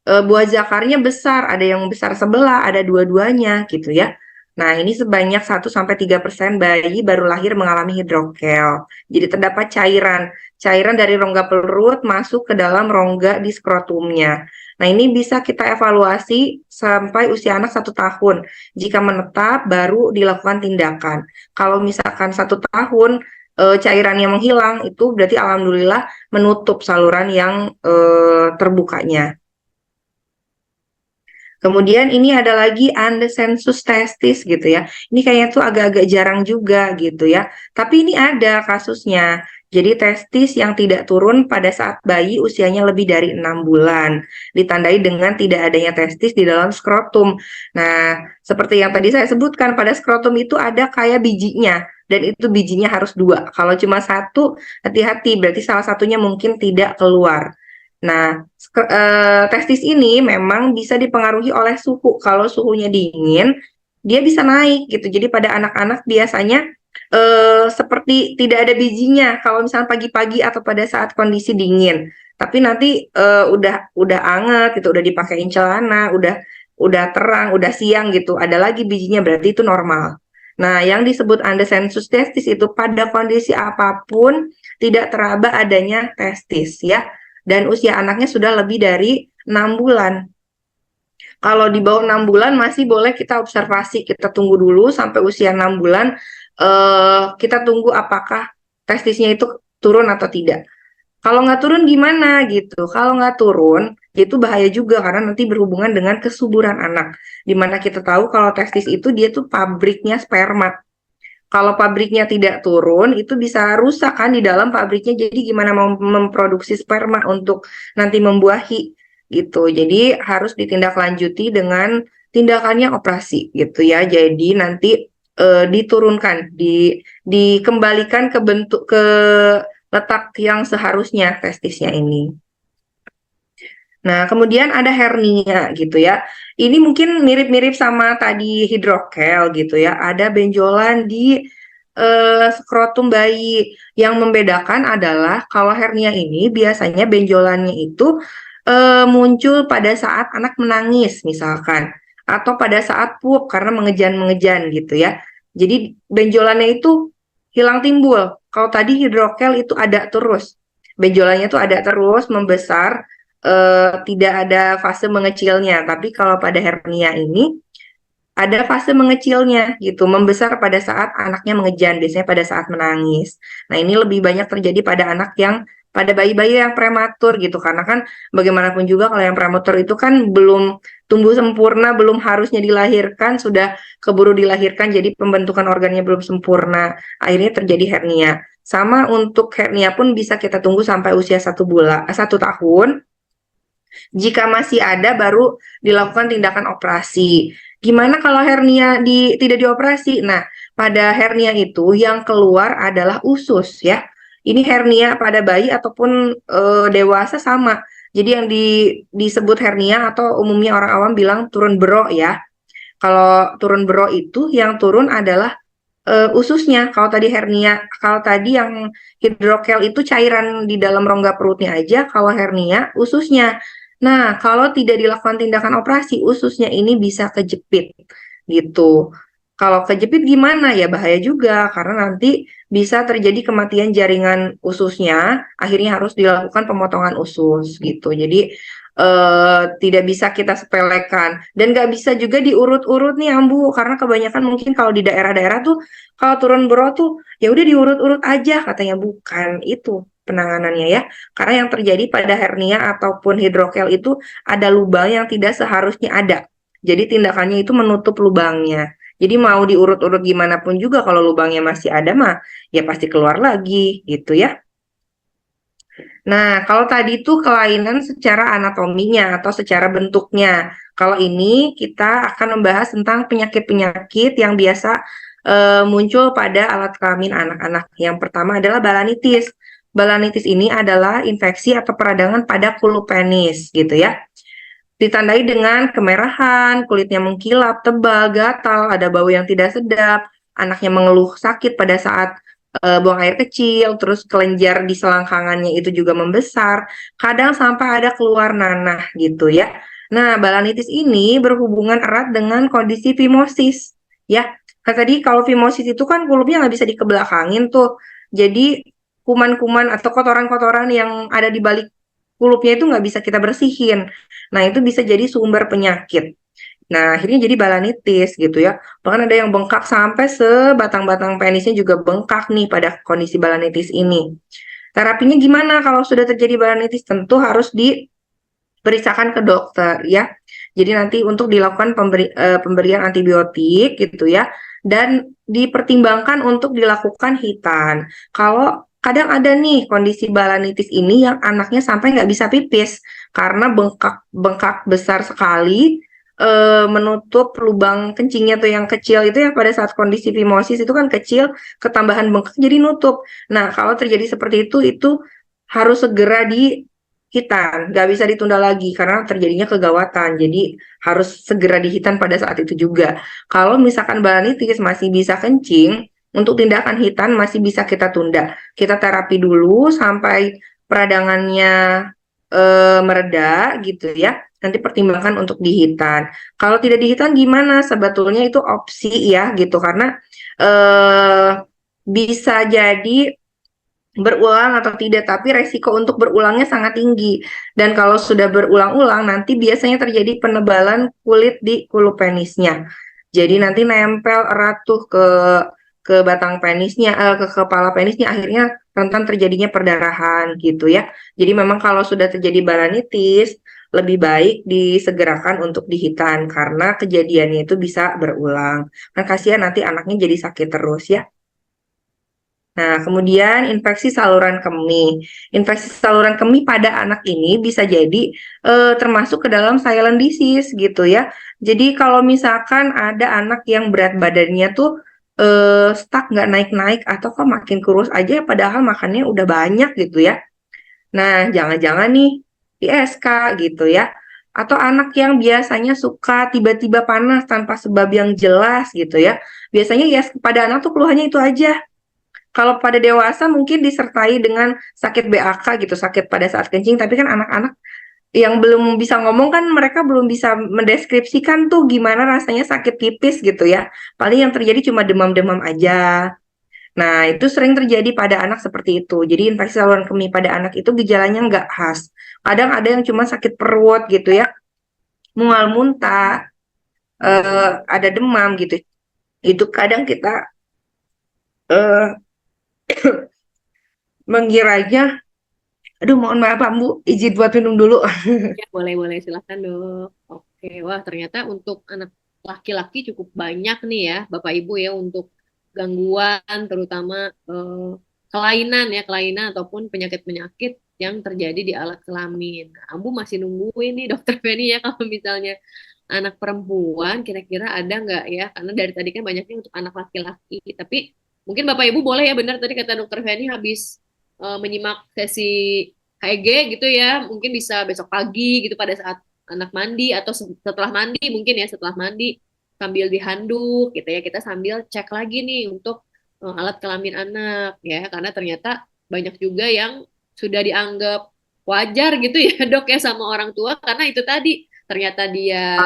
Buah zakarnya besar, ada yang besar sebelah, ada dua-duanya gitu ya. Nah, ini sebanyak 1-3% bayi baru lahir mengalami hidrokel. Jadi terdapat cairan dari rongga perut masuk ke dalam rongga di skrotumnya. Nah, ini bisa kita evaluasi sampai usia anak 1 tahun. Jika menetap, baru dilakukan tindakan. Kalau misalkan 1 tahun cairannya menghilang, itu berarti alhamdulillah menutup saluran yang terbukanya. Kemudian ini ada lagi undesensus testis gitu ya. Ini kayaknya tuh agak-agak jarang juga gitu ya. Tapi ini ada kasusnya. Jadi testis yang tidak turun pada saat bayi usianya lebih dari 6 bulan. Ditandai dengan tidak adanya testis di dalam skrotum. Nah, seperti yang tadi saya sebutkan, pada skrotum itu ada kayak bijinya. Dan itu bijinya harus 2. Kalau cuma 1, hati-hati. Berarti salah satunya mungkin tidak keluar. Nah, testis ini memang bisa dipengaruhi oleh suhu. Kalau suhunya dingin, dia bisa naik gitu. Jadi pada anak-anak biasanya seperti tidak ada bijinya kalau misalnya pagi-pagi atau pada saat kondisi dingin. Tapi nanti udah anget gitu, udah dipakein celana, udah terang, udah siang gitu, ada lagi bijinya, berarti itu normal. Nah, yang disebut undesensus testis itu pada kondisi apapun tidak teraba adanya testis ya, dan usia anaknya sudah lebih dari 6 bulan. Kalau di bawah 6 bulan masih boleh kita observasi, kita tunggu dulu sampai usia 6 bulan, kita tunggu apakah testisnya itu turun atau tidak. Kalau nggak turun gimana gitu? Kalau nggak turun, itu bahaya juga karena nanti berhubungan dengan kesuburan anak. Dimana kita tahu kalau testis itu dia tuh pabriknya sperma. Kalau pabriknya tidak turun, itu bisa rusak kan di dalam pabriknya. Jadi gimana mau memproduksi sperma untuk nanti membuahi gitu. Jadi harus ditindaklanjuti dengan tindakannya operasi gitu ya. Jadi nanti diturunkan, dikembalikan ke bentuk, ke letak yang seharusnya testisnya ini. Nah, kemudian ada hernia gitu ya. Ini mungkin mirip-mirip sama tadi hidrokel gitu ya. Ada benjolan di skrotum bayi. Yang membedakan adalah kalau hernia ini biasanya benjolannya itu muncul pada saat anak menangis misalkan. Atau pada saat pup karena mengejan-mengejan gitu ya. Jadi benjolannya itu hilang timbul Kalau tadi hidrokel itu ada terus, benjolannya tuh ada terus, membesar, tidak ada fase mengecilnya. Tapi kalau pada hernia ini ada fase mengecilnya gitu, membesar pada saat anaknya mengejan, biasanya pada saat menangis. Nah, ini lebih banyak terjadi pada anak yang pada bayi-bayi yang prematur gitu, karena kan bagaimanapun juga kalau yang prematur itu kan belum tumbuh sempurna, belum harusnya dilahirkan, sudah keburu dilahirkan, jadi pembentukan organnya belum sempurna, akhirnya terjadi hernia. Sama untuk hernia pun bisa kita tunggu sampai usia 1 bulan, 1 tahun. Jika masih ada, baru dilakukan tindakan operasi. Gimana kalau hernia tidak dioperasi? Nah, pada hernia itu yang keluar adalah usus ya. Ini hernia pada bayi ataupun dewasa sama. Jadi yang disebut hernia atau umumnya orang awam bilang turun bero ya. Kalau turun bero itu yang turun adalah ususnya. Kalau tadi hernia, kalau tadi yang hidrokel itu cairan di dalam rongga perutnya aja, kalau hernia ususnya. Nah, kalau tidak dilakukan tindakan operasi, ususnya ini bisa kejepit gitu. Kalau kejepit gimana ya, bahaya juga karena nanti bisa terjadi kematian jaringan ususnya, akhirnya harus dilakukan pemotongan usus gitu. Jadi tidak bisa kita sepelekan dan nggak bisa juga diurut-urut nih Ambu, karena kebanyakan mungkin kalau di daerah-daerah tuh kalau turun bro tuh ya udah diurut-urut aja, katanya bukan itu penanganannya ya, karena yang terjadi pada hernia ataupun hidrokel itu ada lubang yang tidak seharusnya ada, jadi tindakannya itu menutup lubangnya. Jadi mau diurut-urut gimana pun juga kalau lubangnya masih ada mah ya pasti keluar lagi gitu ya. Nah, kalau tadi itu kelainan secara anatominya atau secara bentuknya. Kalau ini kita akan membahas tentang penyakit-penyakit yang biasa muncul pada alat kelamin anak-anak. Yang pertama adalah balanitis. Balanitis ini adalah infeksi atau peradangan pada kulup penis, gitu ya. Ditandai dengan kemerahan, kulitnya mengkilap, tebal, gatal, ada bau yang tidak sedap, anaknya mengeluh sakit pada saat buang air kecil, terus kelenjar di selangkangannya itu juga membesar, kadang sampai ada keluar nanah gitu ya. Nah, balanitis ini berhubungan erat dengan kondisi fimosis ya. Kan tadi kalau fimosis itu kan kulupnya nggak bisa dikebelakangin tuh. Jadi kuman-kuman atau kotoran-kotoran yang ada di balik kulupnya itu nggak bisa kita bersihin. Nah, itu bisa jadi sumber penyakit. Nah, akhirnya jadi balanitis gitu ya. Bahkan ada yang bengkak sampai sebatang-batang penisnya juga bengkak nih pada kondisi balanitis ini. Terapinya gimana kalau sudah terjadi balanitis? Tentu harus diperiksakan ke dokter ya. Jadi nanti untuk dilakukan pemberian antibiotik gitu ya. Dan dipertimbangkan untuk dilakukan hitan. Kalau kadang ada nih kondisi balanitis ini yang anaknya sampai nggak bisa pipis karena bengkak besar sekali, menutup lubang kencingnya tuh yang kecil itu, yang pada saat kondisi fimosis itu kan kecil, ketambahan bengkak jadi nutup. Nah, kalau terjadi seperti itu harus segera dihitan, nggak bisa ditunda lagi karena terjadinya kegawatan. Jadi harus segera dihitan pada saat itu juga. Kalau misalkan balanitis masih bisa kencing, untuk tindakan hitan masih bisa kita tunda. Kita terapi dulu sampai peradangannya mereda gitu ya. Nanti pertimbangkan untuk dihitan. Kalau tidak dihitan gimana? Sebetulnya itu opsi ya gitu, karena eh bisa jadi berulang atau tidak, tapi resiko untuk berulangnya sangat tinggi. Dan kalau sudah berulang-ulang, nanti biasanya terjadi penebalan kulit di kulup penisnya. Jadi nanti nempel erat tuh ke batang penisnya, ke kepala penisnya, akhirnya rentan terjadinya perdarahan gitu ya. Jadi memang kalau sudah terjadi balanitis, lebih baik disegerakan untuk dihitan karena kejadiannya itu bisa berulang. Kan kasihan nanti anaknya jadi sakit terus ya. Nah, kemudian infeksi saluran kemih. Infeksi saluran kemih pada anak ini bisa jadi termasuk ke dalam silent disease gitu ya. Jadi kalau misalkan ada anak yang berat badannya tuh stuck, nggak naik-naik, atau kok makin kurus aja padahal makannya udah banyak gitu ya. Nah, jangan-jangan nih ISK gitu ya. Atau anak yang biasanya suka tiba-tiba panas tanpa sebab yang jelas gitu ya. Biasanya ya pada anak tuh keluhannya itu aja. Kalau pada dewasa mungkin disertai dengan sakit BAK gitu, sakit pada saat kencing, tapi kan anak-anak yang belum bisa ngomong kan mereka belum bisa mendeskripsikan tuh gimana rasanya sakit pipis gitu ya. Paling yang terjadi cuma demam-demam aja. Nah, itu sering terjadi pada anak seperti itu. Jadi infeksi saluran kemih pada anak itu gejalanya nggak khas. Kadang ada yang cuma sakit perut gitu ya, mual muntah, ada demam gitu. Itu kadang kita eh, mengiranya, aduh mohon maaf Pak, Bu, izin buat minum dulu. Ya, boleh-boleh silahkan dok. Oke, wah ternyata untuk anak laki-laki cukup banyak nih ya, Bapak Ibu ya, untuk gangguan, terutama kelainan ya, kelainan ataupun penyakit-penyakit yang terjadi di alat kelamin. Nah, Ambu masih nungguin nih Dokter Feni ya, kalau misalnya anak perempuan, kira-kira ada nggak ya? Karena dari tadi kan banyaknya untuk anak laki-laki, tapi mungkin Bapak Ibu boleh ya, benar tadi kata Dokter Feni habis menyimak sesi HEG gitu ya, mungkin bisa besok pagi gitu pada saat anak mandi atau setelah mandi mungkin ya, setelah mandi sambil dihanduk gitu ya, kita sambil cek lagi nih untuk alat kelamin anak ya, karena ternyata banyak juga yang sudah dianggap wajar gitu ya dok ya sama orang tua, karena itu tadi ternyata dia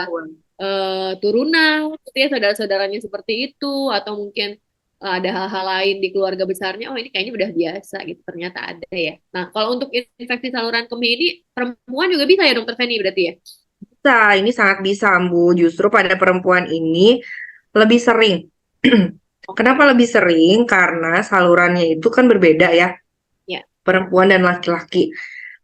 turunan gitu ya, saudara-saudaranya seperti itu, atau mungkin ada hal-hal lain di keluarga besarnya, oh ini kayaknya udah biasa gitu, ternyata ada ya. Nah, kalau untuk infeksi saluran kemih ini perempuan juga bisa ya dokter Feni berarti ya? Bisa, ini sangat bisa, Bu. Justru pada perempuan ini lebih sering. Kenapa lebih sering? Karena salurannya itu kan berbeda ya, Ya. perempuan dan laki-laki.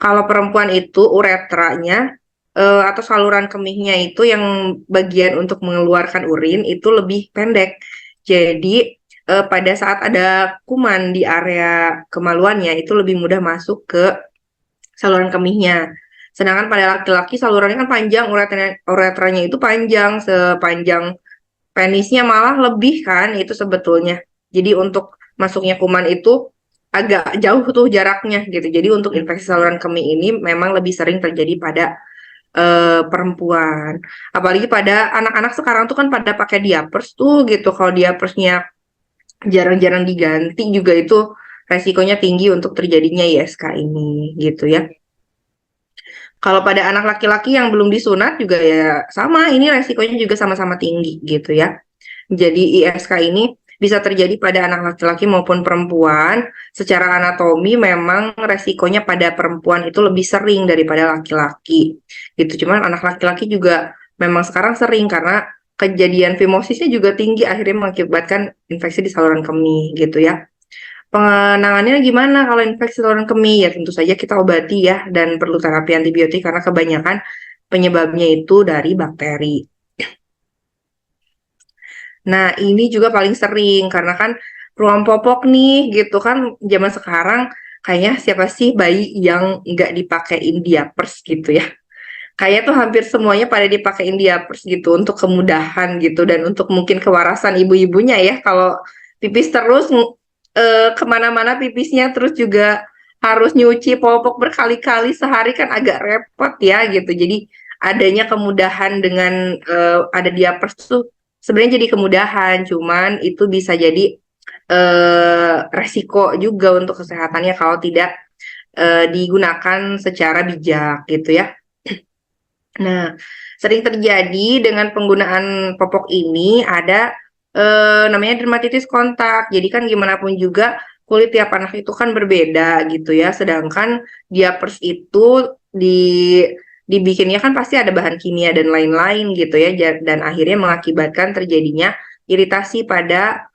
Kalau perempuan itu uretranya atau saluran kemihnya itu yang bagian untuk mengeluarkan urin itu lebih pendek. Jadi pada saat ada kuman di area kemaluannya itu lebih mudah masuk ke saluran kemihnya. Sedangkan pada laki-laki salurannya kan panjang, uretranya itu panjang, sepanjang penisnya malah lebih kan itu sebetulnya. Jadi untuk masuknya kuman itu agak jauh tuh jaraknya gitu. Jadi untuk infeksi saluran kemih ini memang lebih sering terjadi pada perempuan. Apalagi pada anak-anak sekarang tuh kan pada pakai diapers tuh gitu. Kalau diapersnya jarang-jarang diganti juga itu resikonya tinggi untuk terjadinya ISK ini gitu ya. Kalau pada anak laki-laki yang belum disunat juga ya sama, ini resikonya juga sama-sama tinggi gitu ya. Jadi ISK ini bisa terjadi pada anak laki-laki maupun perempuan. Secara anatomi memang resikonya pada perempuan itu lebih sering daripada laki-laki. Gitu. Cuman anak laki-laki juga memang sekarang sering karena kejadian fimosisnya juga tinggi akhirnya mengakibatkan infeksi di saluran kemih gitu ya. Penanganannya gimana kalau infeksi saluran kemih? Ya tentu saja kita obati ya dan perlu terapi antibiotik karena kebanyakan penyebabnya itu dari bakteri. Nah, ini juga paling sering karena kan ruang popok nih gitu kan zaman sekarang kayaknya siapa sih bayi yang nggak dipakein diapers gitu ya. Kayaknya tuh hampir semuanya pada dipakein diapers gitu untuk kemudahan gitu dan untuk mungkin kewarasan ibu-ibunya ya. Kalau pipis terus kemana-mana pipisnya terus juga harus nyuci popok berkali-kali sehari kan agak repot ya gitu. Jadi adanya kemudahan dengan ada diapers tuh sebenarnya jadi kemudahan, cuman itu bisa jadi resiko juga untuk kesehatannya kalau tidak digunakan secara bijak gitu ya. Nah, sering terjadi dengan penggunaan popok ini ada namanya dermatitis kontak. Jadi kan gimana pun juga kulit tiap anak itu kan berbeda gitu ya. Sedangkan diapers itu dibikinnya kan pasti ada bahan kimia dan lain-lain gitu ya. Dan akhirnya mengakibatkan terjadinya iritasi pada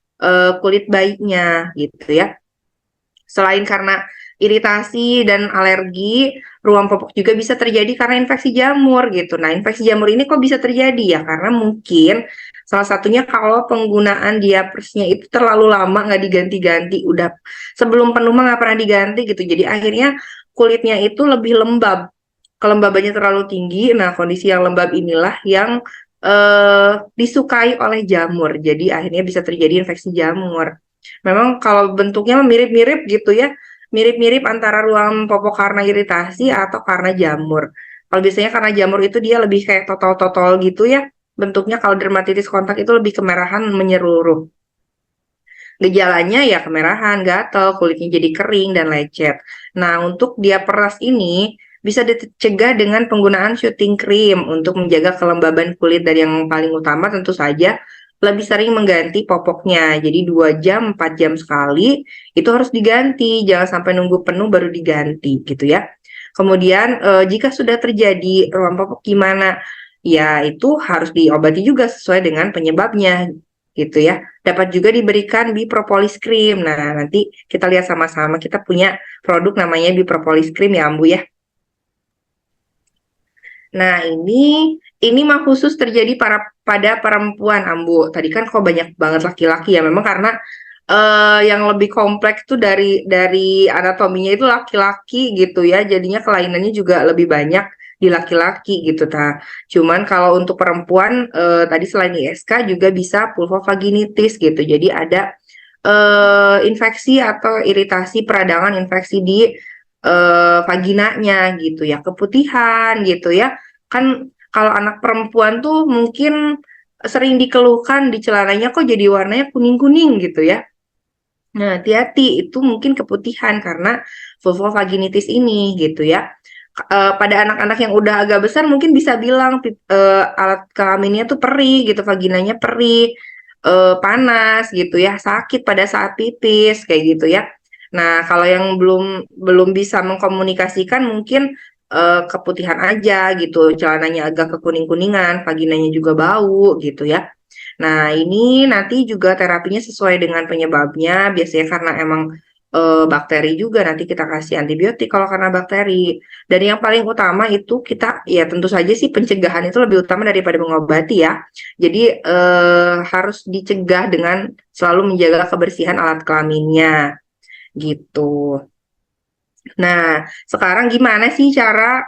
kulit bayinya gitu ya. Selain karena iritasi dan alergi, ruam popok juga bisa terjadi karena infeksi jamur gitu. Nah, infeksi jamur ini kok bisa terjadi ya? Karena mungkin salah satunya kalau penggunaan diapersnya itu terlalu lama nggak diganti-ganti, udah sebelum penuh mah nggak pernah diganti gitu. Jadi akhirnya kulitnya itu lebih lembab, kelembabannya terlalu tinggi. Nah, kondisi yang lembab inilah yang disukai oleh jamur. Jadi akhirnya bisa terjadi infeksi jamur. Memang kalau bentuknya mirip-mirip gitu ya, mirip-mirip antara ruam popok karena iritasi atau karena jamur. Kalau biasanya karena jamur itu dia lebih kayak totol-totol gitu ya, bentuknya kalau dermatitis kontak itu lebih kemerahan menyeluruh. Gejalanya ya kemerahan, gatal, kulitnya jadi kering dan lecet. Nah, untuk dia peras ini bisa dicegah dengan penggunaan shooting cream untuk menjaga kelembaban kulit, dan yang paling utama tentu saja lebih sering mengganti popoknya. Jadi 2 jam, 4 jam sekali itu harus diganti, jangan sampai nunggu penuh baru diganti gitu ya. Kemudian jika sudah terjadi ruam popok gimana? Ya itu harus diobati juga sesuai dengan penyebabnya gitu ya. Dapat juga diberikan bipropolis cream. Nah, nanti kita lihat sama-sama, kita punya produk namanya bipropolis cream ya Ambu ya. Nah, ini mah khusus terjadi pada perempuan, Ambu. Tadi kan kok banyak banget laki-laki ya. Memang karena yang lebih kompleks tuh dari anatominya itu laki-laki gitu ya. Jadinya kelainannya juga lebih banyak di laki-laki gitu. Nah, cuman kalau untuk perempuan tadi selain ISK juga bisa vulvovaginitis gitu. Jadi ada infeksi atau iritasi peradangan infeksi di vaginanya gitu ya, keputihan gitu ya. Kan kalau anak perempuan tuh mungkin sering dikeluhkan di celananya kok jadi warnanya kuning-kuning gitu ya. Nah, hati-hati itu mungkin keputihan karena vulvovaginitis ini gitu ya. Pada anak-anak yang udah agak besar mungkin bisa bilang alat kelaminnya tuh perih gitu, vaginanya perih, panas gitu ya, sakit pada saat pipis kayak gitu ya. Nah, kalau yang belum belum bisa mengkomunikasikan mungkin keputihan aja gitu, celananya agak kekuning-kuningan, vaginanya juga bau gitu ya. Nah, ini nanti juga terapinya sesuai dengan penyebabnya. Biasanya karena emang bakteri juga nanti kita kasih antibiotik kalau karena bakteri. Dan yang paling utama itu kita ya tentu saja sih pencegahan itu lebih utama daripada mengobati ya. Jadi harus dicegah dengan selalu menjaga kebersihan alat kelaminnya gitu. Nah, sekarang gimana sih cara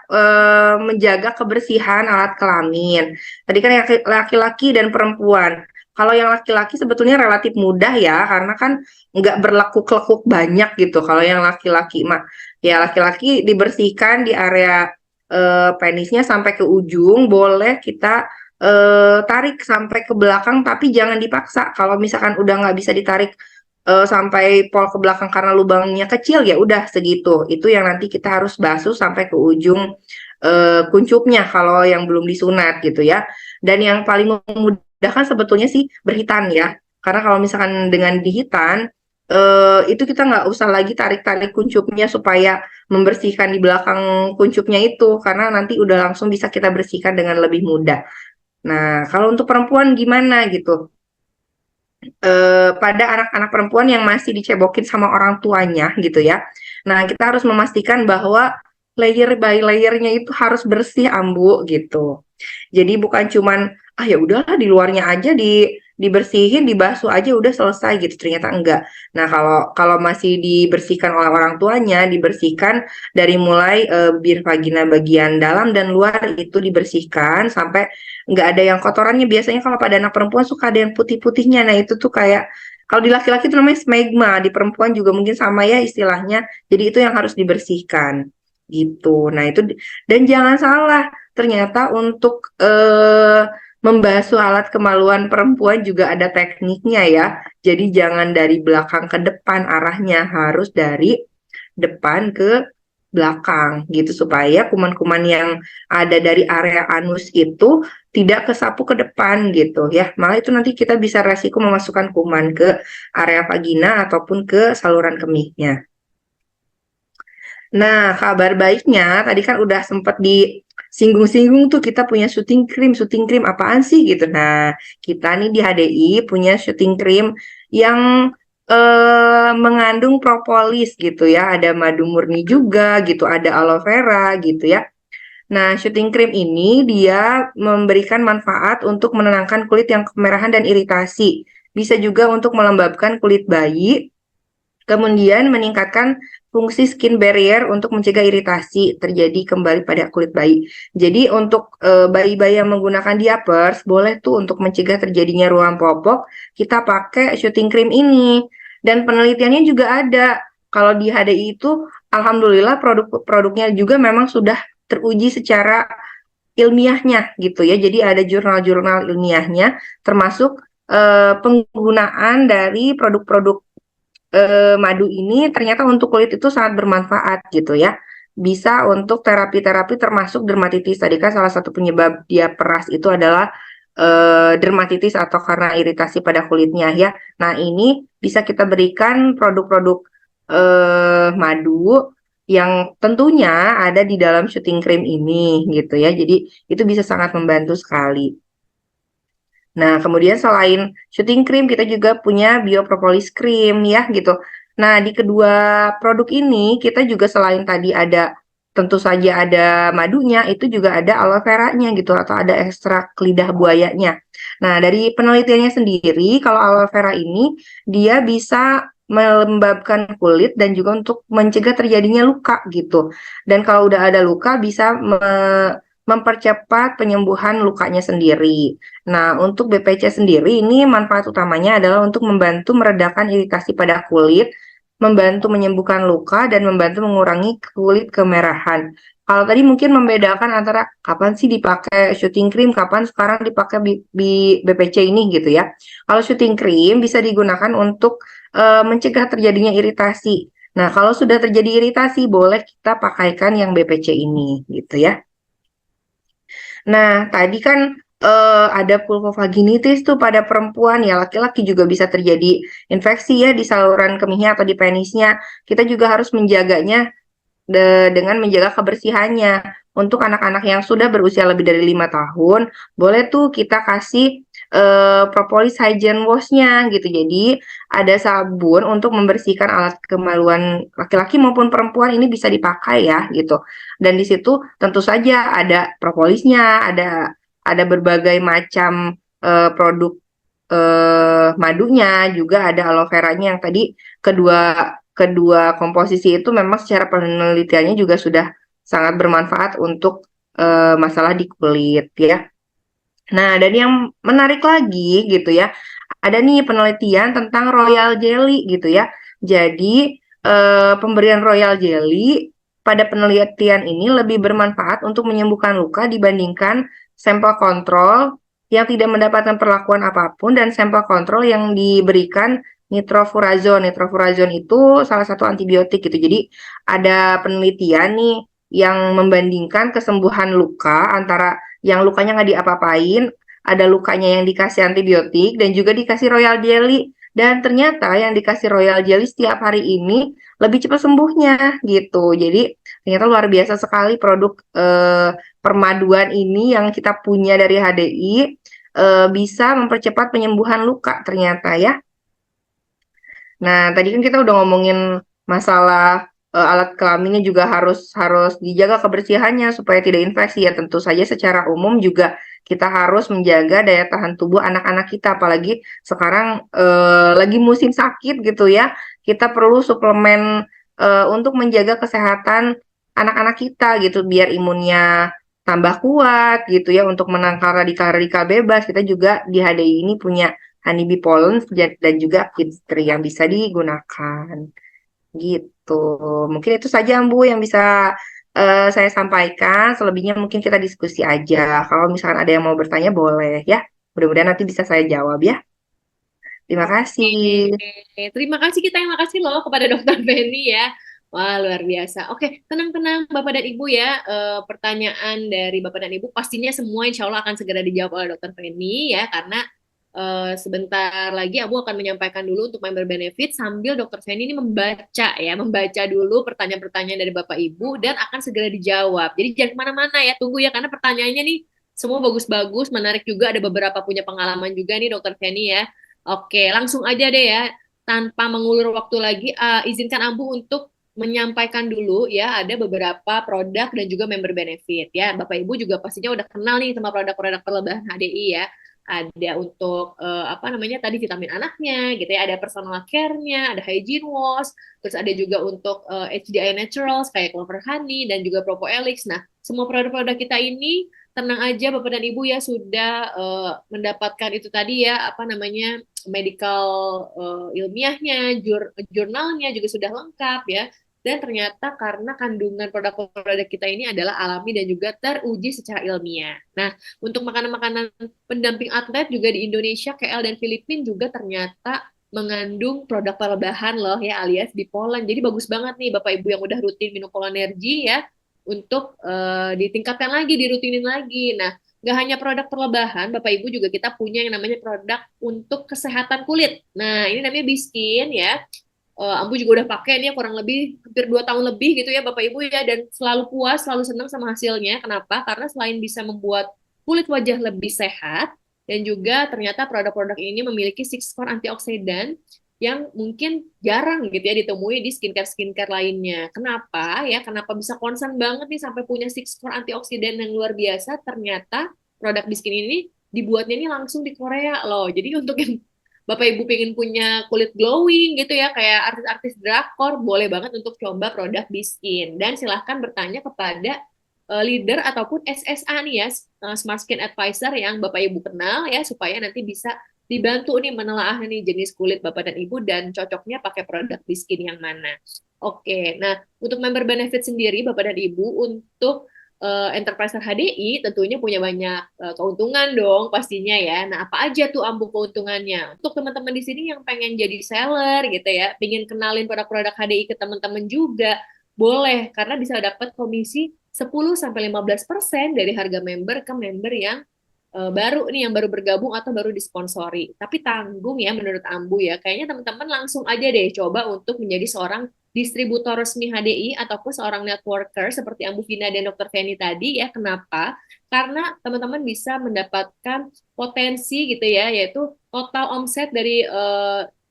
menjaga kebersihan alat kelamin? Tadi kan yang laki-laki dan perempuan. Kalau yang laki-laki sebetulnya relatif mudah ya, karena kan nggak berlekuk-lekuk banyak gitu. Kalau yang laki-laki mah, ya laki-laki dibersihkan di area penisnya sampai ke ujung, boleh kita tarik sampai ke belakang, tapi jangan dipaksa. Kalau misalkan udah nggak bisa ditarik sampai pol ke belakang karena lubangnya kecil ya udah segitu. Itu yang nanti kita harus basuh sampai ke ujung kuncupnya kalau yang belum disunat gitu ya. Dan yang paling memudahkan sebetulnya sih berhitan ya. Karena kalau misalkan dengan dihitan itu kita nggak usah lagi tarik-tarik kuncupnya supaya membersihkan di belakang kuncupnya itu karena nanti udah langsung bisa kita bersihkan dengan lebih mudah. Nah, kalau untuk perempuan gimana gitu? Pada anak-anak perempuan yang masih dicebokin sama orang tuanya gitu ya. Nah, kita harus memastikan bahwa layer by layernya itu harus bersih Ambu gitu. Jadi bukan cuman ya udahlah di luarnya aja dibersihin, dibasuh aja udah selesai gitu. Ternyata enggak. Nah, kalau kalau masih dibersihkan oleh orang tuanya, dibersihkan dari mulai bibir vagina bagian dalam dan luar itu dibersihkan sampai nggak ada yang kotorannya. Biasanya kalau pada anak perempuan suka ada yang putih-putihnya. Nah, itu tuh kayak kalau di laki-laki itu namanya smegma, di perempuan juga mungkin sama ya istilahnya. Jadi itu yang harus dibersihkan gitu. Nah, itu dan jangan salah, ternyata untuk membasuh alat kemaluan perempuan juga ada tekniknya ya. Jadi jangan dari belakang ke depan arahnya, harus dari depan ke belakang gitu supaya kuman-kuman yang ada dari area anus itu tidak kesapu ke depan gitu ya. Malah itu nanti kita bisa resiko memasukkan kuman ke area vagina ataupun ke saluran kemihnya. Nah, kabar baiknya tadi kan udah sempat disinggung-singgung tuh kita punya syuting cream apaan sih gitu. Nah, kita nih di HDI punya syuting cream yang mengandung propolis gitu ya, ada madu murni juga gitu, ada aloe vera gitu ya. Nah, syuting cream ini dia memberikan manfaat untuk menenangkan kulit yang kemerahan dan iritasi. Bisa juga untuk melembabkan kulit bayi, kemudian meningkatkan fungsi skin barrier untuk mencegah iritasi terjadi kembali pada kulit bayi. Jadi untuk bayi-bayi yang menggunakan diapers, boleh tuh untuk mencegah terjadinya ruam popok, kita pakai syuting cream ini. Dan penelitiannya juga ada. Kalau di HDI itu, alhamdulillah produk-produknya juga memang sudah teruji secara ilmiahnya gitu ya. Jadi ada jurnal-jurnal ilmiahnya, termasuk penggunaan dari produk-produk madu ini ternyata untuk kulit itu sangat bermanfaat gitu ya. Bisa untuk terapi-terapi termasuk dermatitis. Tadi kan salah satu penyebab dia peras itu adalah dermatitis atau karena iritasi pada kulitnya ya. Nah, ini bisa kita berikan produk-produk madu yang tentunya ada di dalam shooting cream ini gitu ya. Jadi itu bisa sangat membantu sekali. Nah, kemudian selain shooting cream, kita juga punya biopropolis cream ya gitu. Nah, di kedua produk ini kita juga selain tadi ada tentu saja ada madunya, itu juga ada aloe vera-nya gitu atau ada ekstrak lidah buayanya. Nah, dari penelitiannya sendiri, kalau aloe vera ini dia bisa melembabkan kulit dan juga untuk mencegah terjadinya luka gitu. Dan kalau udah ada luka bisa mempercepat penyembuhan lukanya sendiri. Nah, untuk BPC sendiri ini manfaat utamanya adalah untuk membantu meredakan iritasi pada kulit, membantu menyembuhkan luka, dan membantu mengurangi kulit kemerahan. Kalau tadi mungkin membedakan antara kapan sih dipakai shooting cream, kapan sekarang dipakai BPC ini gitu ya. Kalau shooting cream bisa digunakan untuk mencegah terjadinya iritasi. Nah, kalau sudah terjadi iritasi, boleh kita pakaikan yang BPC ini gitu ya. Nah, tadi kan ada vulvovaginitis tuh pada perempuan ya, laki-laki juga bisa terjadi infeksi ya di saluran kemihnya atau di penisnya. Kita juga harus menjaganya dengan menjaga kebersihannya. Untuk anak-anak yang sudah berusia lebih dari 5 tahun, boleh tuh kita kasih propolis hygiene wash-nya gitu. Jadi ada sabun untuk membersihkan alat kemaluan laki-laki maupun perempuan ini bisa dipakai ya gitu. Dan di situ tentu saja ada propolisnya, ada berbagai macam produk madunya, juga ada aloe veranya yang tadi kedua kedua komposisi itu memang secara penelitiannya juga sudah sangat bermanfaat untuk masalah di kulit ya. Nah, dan yang menarik lagi gitu ya, ada nih penelitian tentang royal jelly gitu ya. Jadi pemberian royal jelly pada penelitian ini lebih bermanfaat untuk menyembuhkan luka dibandingkan sampel kontrol yang tidak mendapatkan perlakuan apapun dan sampel kontrol yang diberikan nitrofurazon. Nitrofurazon itu salah satu antibiotik gitu. Jadi ada penelitian nih yang membandingkan kesembuhan luka antara yang lukanya nggak diapa-apain, ada lukanya yang dikasih antibiotik dan juga dikasih royal jelly. Dan ternyata yang dikasih royal jelly setiap hari ini lebih cepat sembuhnya gitu. Jadi ternyata luar biasa sekali produk permaduan ini yang kita punya dari HDI bisa mempercepat penyembuhan luka ternyata ya. Nah, tadi kan kita udah ngomongin masalah alat kelaminnya juga harus harus dijaga kebersihannya supaya tidak infeksi ya. Tentu saja secara umum juga kita harus menjaga daya tahan tubuh anak-anak kita, apalagi sekarang lagi musim sakit gitu ya. Kita perlu suplemen untuk menjaga kesehatan anak-anak kita gitu biar imunnya tambah kuat gitu ya untuk menangkal radikal-radikal bebas. Kita juga di HDI ini punya honeybee pollen dan juga kids tree yang bisa digunakan gitu. Mungkin itu saja Bu yang bisa saya sampaikan. Selebihnya mungkin kita diskusi aja. Kalau misalkan ada yang mau bertanya boleh ya. Mudah-mudahan nanti bisa saya jawab ya. Terima Oke, kasih. terima kasih kita yang makasih loh kepada Dokter Feni ya. Wah, luar biasa. Oke, tenang-tenang Bapak dan Ibu ya. Pertanyaan dari Bapak dan Ibu pastinya semua insya Allah akan segera dijawab oleh Dokter Feni ya, karena sebentar lagi Abu akan menyampaikan dulu untuk member benefit sambil Dokter Feni ini membaca ya, membaca dulu pertanyaan-pertanyaan dari Bapak Ibu dan akan segera dijawab. Jadi jangan kemana-mana ya, tunggu ya karena pertanyaannya nih semua bagus-bagus, menarik juga, ada beberapa punya pengalaman juga nih Dokter Feni ya. Oke, langsung aja deh ya. Tanpa mengulur waktu lagi, izinkan Ambu untuk menyampaikan dulu ya, ada beberapa produk dan juga member benefit ya. Bapak Ibu juga pastinya udah kenal nih sama produk-produk perlebahan HDI ya. Ada untuk apa namanya tadi vitamin anaknya gitu ya, ada personal care-nya, ada hygiene wash, terus ada juga untuk HDI Naturals kayak Clover Honey dan juga Propoelix. Nah, semua produk-produk kita ini tenang aja Bapak dan Ibu ya sudah mendapatkan itu tadi ya apa namanya medical ilmiahnya, jurnalnya juga sudah lengkap ya. Dan ternyata karena kandungan produk-produk kita ini adalah alami dan juga teruji secara ilmiah. Nah, untuk makanan-makanan pendamping atlet juga di Indonesia, KL dan Filipina juga ternyata mengandung produk perlebahan loh ya alias bipolen. Jadi bagus banget nih Bapak Ibu yang udah rutin minum Polenergy ya untuk ditingkatkan lagi, dirutinin lagi. Nah, nggak hanya produk perlebahan, Bapak Ibu, juga kita punya yang namanya produk untuk kesehatan kulit. Nah, ini namanya Biskin ya. Ambu juga udah pakai ini ya kurang lebih hampir 2 tahun lebih gitu ya Bapak Ibu ya, dan selalu puas, selalu senang sama hasilnya. Kenapa? Karena selain bisa membuat kulit wajah lebih sehat, dan juga ternyata produk-produk ini memiliki six core antioksidan yang mungkin jarang gitu ya ditemui di skincare-skincare lainnya. Kenapa ya? Kenapa bisa concern banget nih sampai punya six core antioksidan yang luar biasa? Ternyata produk Biskin ini dibuatnya ini langsung di Korea loh. Jadi untuk yang Bapak Ibu pengen punya kulit glowing gitu ya, kayak artis-artis drakor, boleh banget untuk coba produk Biskin. Dan silahkan bertanya kepada leader ataupun SSA nih ya, Smart Skin Advisor yang Bapak Ibu kenal ya, supaya nanti bisa dibantu nih menelaah nih jenis kulit Bapak dan Ibu dan cocoknya pakai produk Biskin yang mana. Oke, nah untuk member benefit sendiri Bapak dan Ibu, untuk Enterpriser HDI tentunya punya banyak keuntungan dong pastinya ya. Nah, apa aja tuh Ambu keuntungannya? Untuk teman-teman di sini yang pengen jadi seller gitu ya, pengen kenalin produk-produk HDI ke teman-teman juga, boleh karena bisa dapat komisi 10 sampai 15% dari harga member ke member yang baru nih, yang baru bergabung atau baru disponsori. Tapi tanggung ya menurut Ambu ya. Kayaknya teman-teman langsung aja deh coba untuk menjadi seorang distributor resmi HDI ataupun seorang networker seperti Ambu Vina dan Dr. Feni tadi ya. Kenapa? Karena teman-teman bisa mendapatkan potensi gitu ya, yaitu total omset dari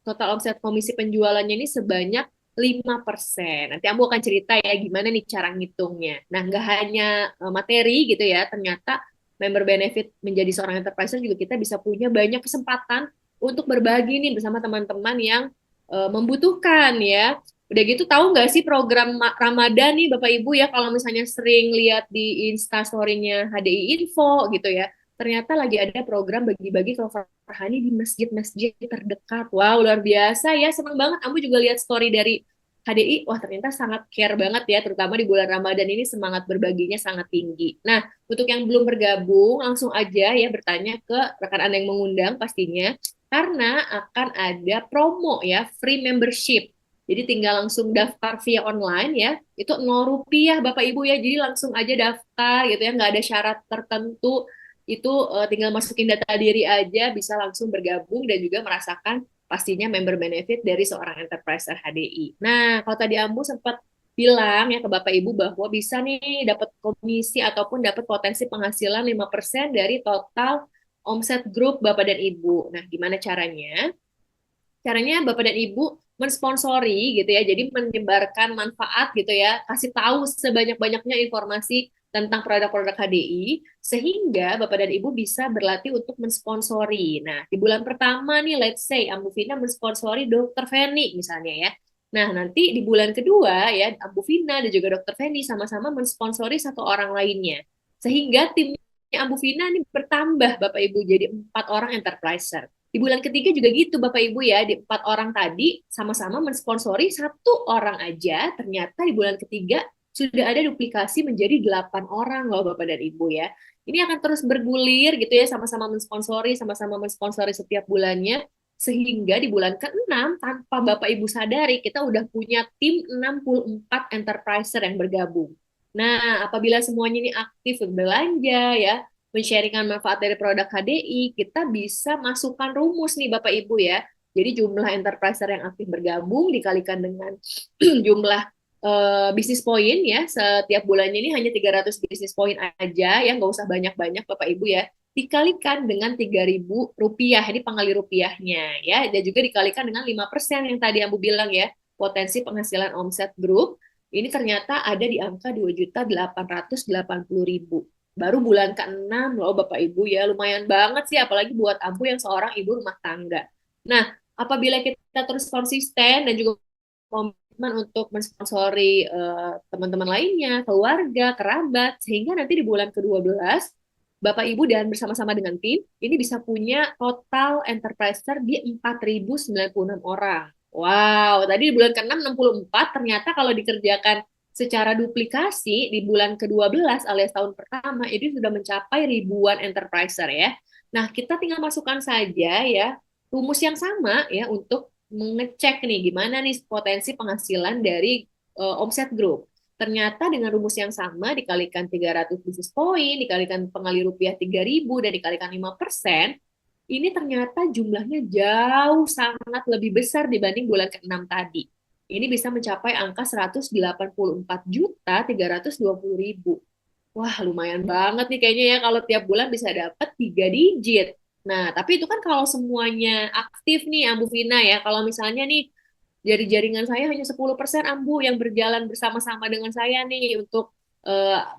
total omset komisi penjualannya ini sebanyak 5%. Nanti Ambu akan cerita ya gimana nih cara ngitungnya. Nah, nggak hanya materi gitu ya, ternyata member benefit menjadi seorang enterprise juga kita bisa punya banyak kesempatan untuk berbagi nih bersama teman-teman yang membutuhkan ya. Udah gitu tahu nggak sih program Ramadan nih Bapak Ibu ya, kalau misalnya sering lihat di Instastory-nya HDI Info gitu ya, ternyata lagi ada program bagi-bagi cover rohani di masjid-masjid terdekat. Wow, luar biasa ya, senang banget. Aku juga lihat story dari HDI, wah ternyata sangat care banget ya, terutama di bulan Ramadan ini semangat berbaginya sangat tinggi. Nah, untuk yang belum bergabung, langsung aja ya bertanya ke rekan Anda yang mengundang pastinya, karena akan ada promo ya, free membership. Jadi tinggal langsung daftar via online ya, itu 0 rupiah Bapak Ibu ya, jadi langsung aja daftar gitu ya, nggak ada syarat tertentu, itu tinggal masukin data diri aja, bisa langsung bergabung dan juga merasakan pastinya member benefit dari seorang enterpriser HDI. Nah, kalau tadi Ambu sempat bilang ya ke Bapak Ibu bahwa bisa nih dapat komisi ataupun dapat potensi penghasilan 5% dari total omset grup Bapak dan Ibu. Nah, gimana caranya? Caranya Bapak dan Ibu mensponsori gitu ya, jadi menyebarkan manfaat gitu ya, kasih tahu sebanyak-banyaknya informasi tentang produk-produk HDI, sehingga Bapak dan Ibu bisa berlatih untuk mensponsori. Nah, di bulan pertama nih, let's say Ambu Vina mensponsori Dokter Feni misalnya ya. Nah, nanti di bulan kedua ya, Ambu Vina dan juga Dokter Feni sama-sama mensponsori satu orang lainnya. Sehingga timnya Ambu Vina ini bertambah Bapak Ibu jadi 4 orang enterpriser. Di bulan ketiga juga gitu Bapak Ibu ya, di 4 orang tadi sama-sama mensponsori satu orang aja, ternyata di bulan ketiga sudah ada duplikasi menjadi 8 orang loh Bapak dan Ibu ya. Ini akan terus bergulir gitu ya, sama-sama mensponsori setiap bulannya, sehingga di bulan ke-6 tanpa Bapak Ibu sadari kita udah punya tim 64 enterpriser yang bergabung. Nah, apabila semuanya ini aktif berbelanja ya, men-sharingkan manfaat dari produk HDI, kita bisa masukkan rumus nih Bapak Ibu ya. Jadi jumlah enterpriser yang aktif bergabung dikalikan dengan jumlah bisnis poin ya, setiap bulannya ini hanya 300 bisnis poin aja ya, nggak usah banyak-banyak Bapak Ibu ya. Dikalikan dengan 3.000 rupiah, ini penggali rupiahnya ya, dan juga dikalikan dengan 5% yang tadi Ambu bilang ya, potensi penghasilan omset grup, ini ternyata ada di angka 2.880.000. Baru bulan ke-6 loh Bapak Ibu ya, lumayan banget sih apalagi buat Ambu yang seorang ibu rumah tangga. Nah, apabila kita terus konsisten dan juga komitmen untuk mensponsori teman-teman lainnya, keluarga, kerabat, sehingga nanti di bulan ke-12 Bapak Ibu dan bersama-sama dengan tim ini bisa punya total enterpriser di 4.096 orang. Wow, tadi di bulan ke-6 64, ternyata kalau dikerjakan secara duplikasi di bulan ke-12 alias tahun pertama ini sudah mencapai ribuan enterpriser ya. Nah, kita tinggal masukkan saja ya rumus yang sama ya untuk mengecek nih gimana nih potensi penghasilan dari omset grup. Ternyata dengan rumus yang sama dikalikan 300 basis point, dikalikan pengali rupiah 3.000 dan dikalikan 5%, ini ternyata jumlahnya jauh sangat lebih besar dibanding bulan ke-6 tadi. Ini bisa mencapai angka 184.320.000. Wah, lumayan banget nih kayaknya ya kalau tiap bulan bisa dapat 3 digit. Nah, tapi itu kan kalau semuanya aktif nih Ambu Vina ya. Kalau misalnya nih dari jaringan saya hanya 10% Ambu yang berjalan bersama-sama dengan saya nih untuk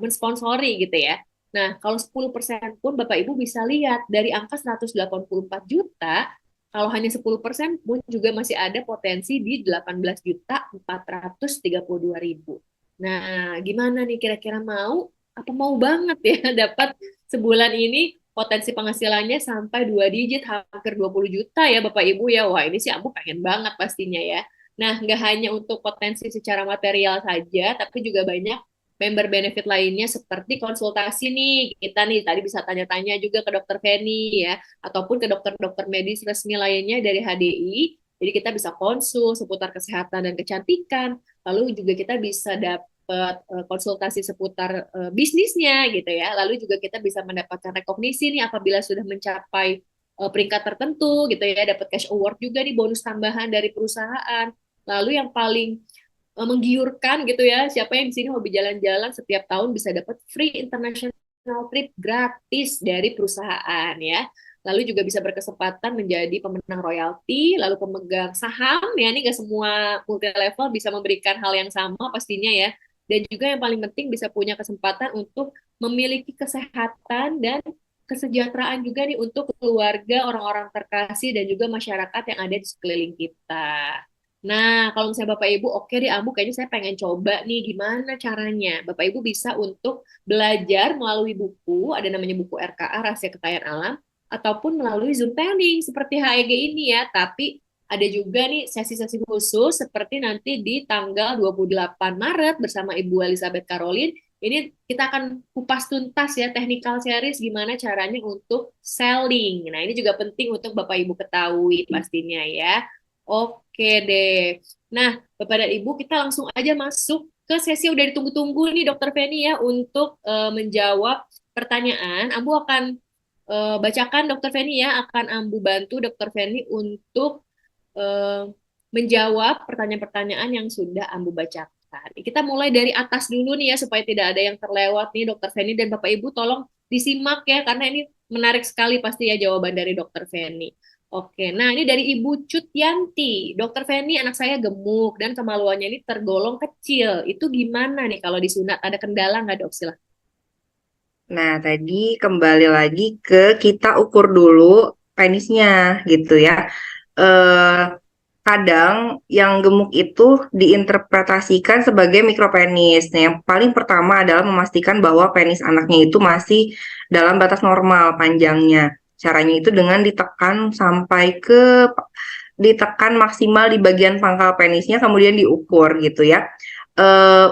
mensponsori gitu ya. Nah, kalau 10% pun Bapak Ibu bisa lihat dari angka 184 juta, kalau hanya 10% pun juga masih ada potensi di 18.432.000. Nah, gimana nih kira-kira mau apa mau banget ya dapat sebulan ini potensi penghasilannya sampai 2 digit hampir 20 juta ya Bapak Ibu ya. Wah, ini sih aku pengen banget pastinya ya. Nah, nggak hanya untuk potensi secara material saja, tapi juga banyak member benefit lainnya seperti konsultasi nih. Kita nih tadi bisa tanya-tanya juga ke dokter Feni ya, ataupun ke dokter-dokter medis resmi lainnya dari HDI. Jadi kita bisa konsul seputar kesehatan dan kecantikan. Lalu juga kita bisa dapat konsultasi seputar bisnisnya gitu ya. Lalu juga kita bisa mendapatkan rekognisi nih apabila sudah mencapai peringkat tertentu gitu ya, dapat cash award juga nih bonus tambahan dari perusahaan. Lalu yang paling menggiurkan gitu ya, siapa yang di sini hobi jalan-jalan setiap tahun bisa dapat free international trip gratis dari perusahaan ya. Lalu juga bisa berkesempatan menjadi pemenang royalti, lalu pemegang saham ya, ini gak semua multi level bisa memberikan hal yang sama pastinya ya. Dan juga yang paling penting bisa punya kesempatan untuk memiliki kesehatan dan kesejahteraan juga nih untuk keluarga, orang-orang terkasih dan juga masyarakat yang ada di sekeliling kita. Nah, kalau misalnya Bapak Ibu, oke deh Ambu, kayaknya saya pengen coba nih gimana caranya. Bapak Ibu bisa untuk belajar melalui buku, ada namanya buku RKA, Rahasia Kekayaan Alam, ataupun melalui Zoom training seperti HEG ini ya. Tapi ada juga nih sesi-sesi khusus seperti nanti di tanggal 28 Maret bersama Ibu Elizabeth Caroline. Ini kita akan kupas tuntas ya technical series gimana caranya untuk selling. Nah, ini juga penting untuk Bapak Ibu ketahui pastinya ya. Oke deh. Nah, Bapak dan Ibu, kita langsung aja masuk ke sesi yang udah ditunggu-tunggu nih, Dokter Feni ya, untuk menjawab pertanyaan. Ambu akan bacakan, Dokter Feni ya, akan Ambu bantu Dokter Feni untuk eh, menjawab pertanyaan-pertanyaan yang sudah Ambu bacakan. Kita mulai dari atas dulu nih ya, supaya tidak ada yang terlewat nih, Dokter Feni dan Bapak Ibu tolong disimak ya, karena ini menarik sekali pasti ya jawaban dari Dokter Feni. Oke, nah ini dari Ibu Cutyanti. Dokter Feni, anak saya gemuk dan kemaluannya ini tergolong kecil. Itu gimana nih kalau disunat? Ada kendala nggak dok? Silahkan. Nah, tadi kembali lagi ke kita ukur dulu penisnya gitu ya. Eh, Kadang yang gemuk itu diinterpretasikan sebagai mikropenis. Nah, yang paling pertama adalah memastikan bahwa penis anaknya itu masih dalam batas normal panjangnya. Caranya itu dengan ditekan maksimal di bagian pangkal penisnya, kemudian diukur gitu ya.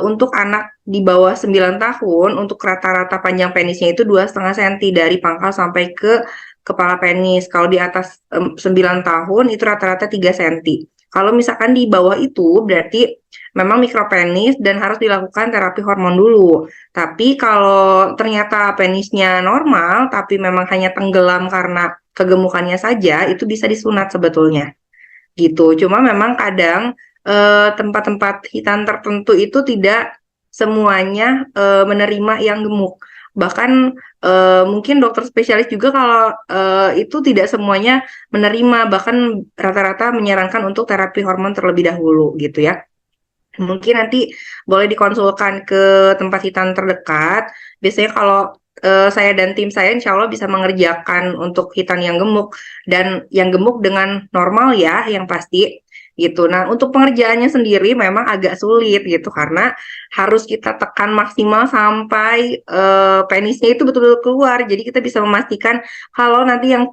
Untuk anak di bawah 9 tahun, untuk rata-rata panjang penisnya itu 2,5 cm dari pangkal sampai ke kepala penis. Kalau di atas 9 tahun itu rata-rata 3 cm. Kalau misalkan di bawah itu berarti memang mikropenis dan harus dilakukan terapi hormon dulu. Tapi kalau ternyata penisnya normal tapi memang hanya tenggelam karena kegemukannya saja, itu bisa disunat sebetulnya gitu. Cuma memang kadang tempat-tempat hitan tertentu itu tidak semuanya menerima yang gemuk. Bahkan mungkin dokter spesialis juga kalau itu tidak semuanya menerima, bahkan rata-rata menyarankan untuk terapi hormon terlebih dahulu gitu ya. Mungkin nanti boleh dikonsulkan ke tempat hitan terdekat. Biasanya kalau saya dan tim saya insya Allah bisa mengerjakan untuk hitan yang gemuk dan yang gemuk dengan normal ya, yang pasti gitu. Nah, untuk pengerjaannya sendiri memang agak sulit gitu karena harus kita tekan maksimal sampai penisnya itu betul-betul keluar. Jadi kita bisa memastikan kalau nanti yang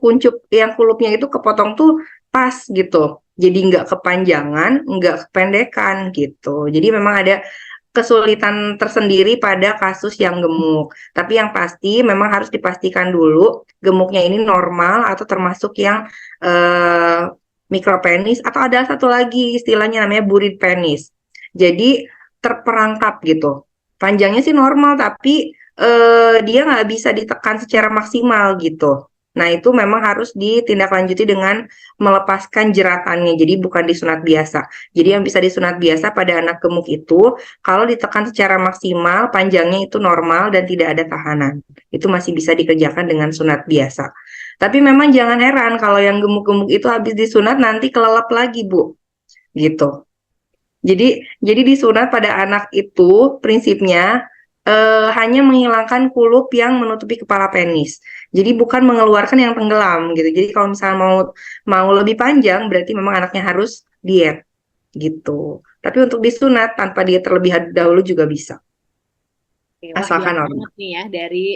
yang kulupnya itu kepotong tuh pas gitu. Jadi nggak kepanjangan, nggak kependekan gitu. Jadi memang ada kesulitan tersendiri pada kasus yang gemuk. Tapi yang pasti memang harus dipastikan dulu gemuknya ini normal atau termasuk yang mikropenis atau ada satu lagi istilahnya namanya burid penis. Jadi terperangkap gitu. Panjangnya sih normal, tapi dia nggak bisa ditekan secara maksimal gitu. Nah, itu memang harus ditindaklanjuti dengan melepaskan jeratannya. Jadi bukan disunat biasa. Jadi yang bisa disunat biasa pada anak gemuk itu, kalau ditekan secara maksimal, panjangnya itu normal dan tidak ada tahanan. Itu masih bisa dikerjakan dengan sunat biasa. Tapi memang jangan heran kalau yang gemuk-gemuk itu habis disunat nanti kelelep lagi, Bu. Gitu. Jadi disunat pada anak itu prinsipnya hanya menghilangkan kulup yang menutupi kepala penis. Jadi bukan mengeluarkan yang tenggelam gitu. Jadi kalau misalnya mau mau lebih panjang berarti memang anaknya harus diet gitu. Tapi untuk disunat tanpa diet terlebih dahulu juga bisa, Oke, wah asalkan jelas normal. banget nih ya dari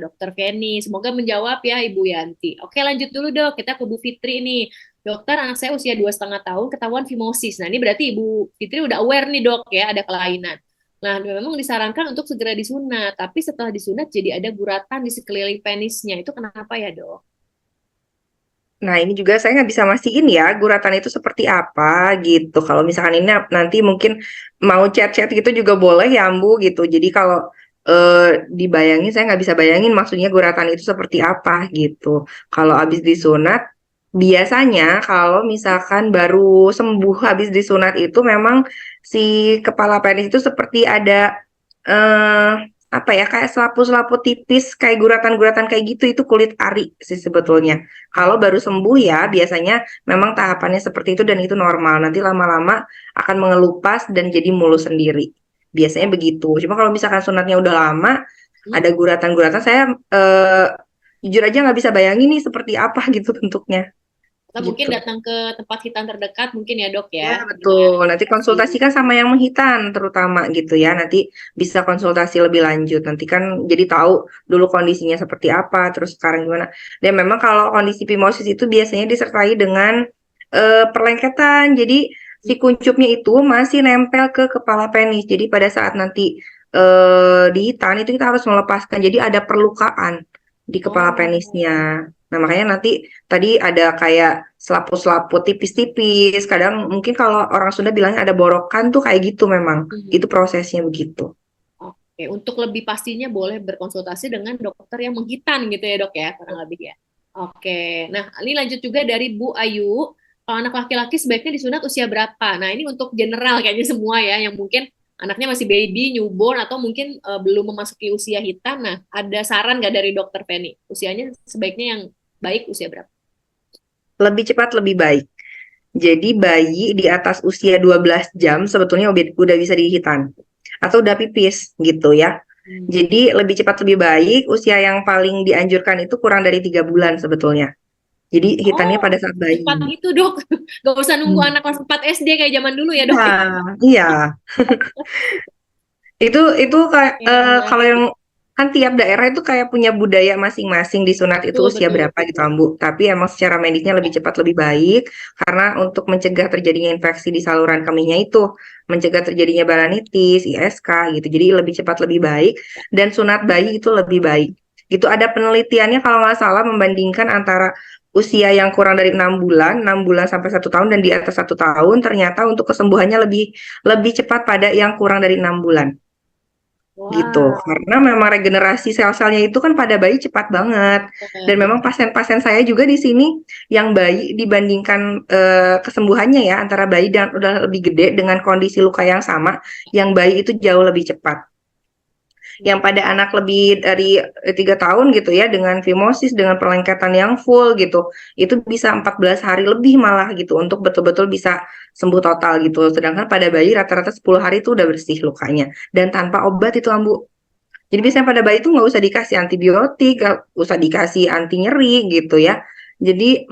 Dokter Feni. Semoga menjawab ya Ibu Yanti. Oke, lanjut dulu dok. Kita ke Bu Fitri nih. Dokter, anak saya usia 2,5 tahun ketahuan fimosis. Nah, ini berarti Ibu Fitri udah aware nih dok ya ada kelainan. Nah, memang disarankan untuk segera disunat. Tapi setelah disunat jadi ada guratan di sekeliling penisnya. Itu kenapa ya dok? Nah, ini juga saya nggak bisa mastiin ya guratan itu seperti apa gitu. Kalau misalkan ini nanti mungkin mau chat-chat gitu juga boleh ya, Ambu gitu. Jadi kalau dibayangin, saya nggak bisa bayangin maksudnya guratan itu seperti apa gitu. Kalau habis disunat, biasanya kalau misalkan baru sembuh habis disunat itu memang si kepala penis itu seperti ada eh apa ya, kayak selaput-selaput tipis kayak guratan-guratan kayak gitu, itu kulit ari sih sebetulnya. Kalau baru sembuh ya biasanya memang tahapannya seperti itu dan itu normal. Nanti lama-lama akan mengelupas dan jadi mulus sendiri. Biasanya Oh, begitu. Cuma kalau misalkan sunatnya udah lama, hmm? ada guratan-guratan, saya jujur aja nggak bisa bayangin nih seperti apa gitu bentuknya. Atau mungkin Gitu. datang ke tempat hitam terdekat mungkin ya dok ya. Ya, Dengan betul. Nanti kasih. konsultasikan sama yang menghitan terutama gitu ya. Nanti bisa konsultasi lebih lanjut. Nanti kan jadi tahu dulu kondisinya seperti apa, terus sekarang gimana. Dan memang kalau kondisi phimosis itu biasanya disertai dengan perlengketan. Jadi si kuncupnya itu masih nempel ke kepala penis. Jadi pada saat nanti dihitan itu kita harus melepaskan. Jadi ada perlukaan di kepala Oh. penisnya. Nah, makanya nanti tadi ada kayak selaput-selaput tipis-tipis. Kadang mungkin kalau orang Sunda bilangnya ada borokan tuh kayak gitu memang. Mhm. Itu prosesnya begitu. Oke, untuk lebih pastinya boleh berkonsultasi dengan dokter yang menghitan gitu ya dok ya, kurang lebih ya. Oke, nah ini lanjut juga dari Bu Ayu. Kalau anak laki-laki sebaiknya disunat usia berapa? Nah ini untuk general kayaknya semua ya, yang mungkin anaknya masih baby, newborn, atau mungkin belum memasuki usia hitam. Nah ada saran nggak dari dokter Penny? Usianya sebaiknya yang baik usia berapa? Lebih cepat lebih baik. Jadi bayi di atas usia 12 jam sebetulnya udah bisa dihitan. Atau udah pipis gitu ya. Hmm. Jadi lebih cepat lebih baik. Usia yang paling dianjurkan itu kurang dari 3 bulan sebetulnya. Jadi hitannya Oh, pada saat cepat bayi. itu dok. Gak usah nunggu Hmm. anak kelas 4 SD kayak zaman dulu ya dok Iya, ya. iya. Itu kayak Oke, kalau menarik. yang kan tiap daerah itu kayak punya budaya masing-masing di sunat itu Betul, usia betul. berapa gitu Ambu. Tapi emang secara medisnya lebih cepat lebih baik karena untuk mencegah terjadinya infeksi di saluran kemihnya itu, mencegah terjadinya balanitis, ISK gitu. Jadi lebih cepat lebih baik dan sunat bayi itu lebih baik. Itu ada penelitiannya kalau nggak salah membandingkan antara usia yang kurang dari 6 bulan, 6 bulan sampai 1 tahun dan di atas 1 tahun, ternyata untuk kesembuhannya lebih lebih cepat pada yang kurang dari 6 bulan gitu. Wah, Karena memang regenerasi sel-selnya itu kan pada bayi cepat banget. Dan betul. memang pasien-pasien saya juga di sini yang bayi dibandingkan kesembuhannya ya antara bayi dan udah lebih gede dengan kondisi luka yang sama, yang bayi itu jauh lebih cepat. Yang pada anak lebih dari 3 tahun gitu ya dengan fimosis dengan perlengketan yang full gitu, itu bisa 14 hari lebih malah gitu untuk betul-betul bisa sembuh total gitu. Sedangkan pada bayi rata-rata 10 hari itu udah bersih lukanya dan tanpa obat itu Ambu. Jadi biasanya pada bayi itu nggak usah dikasih antibiotik, nggak usah dikasih anti nyeri gitu ya. Jadi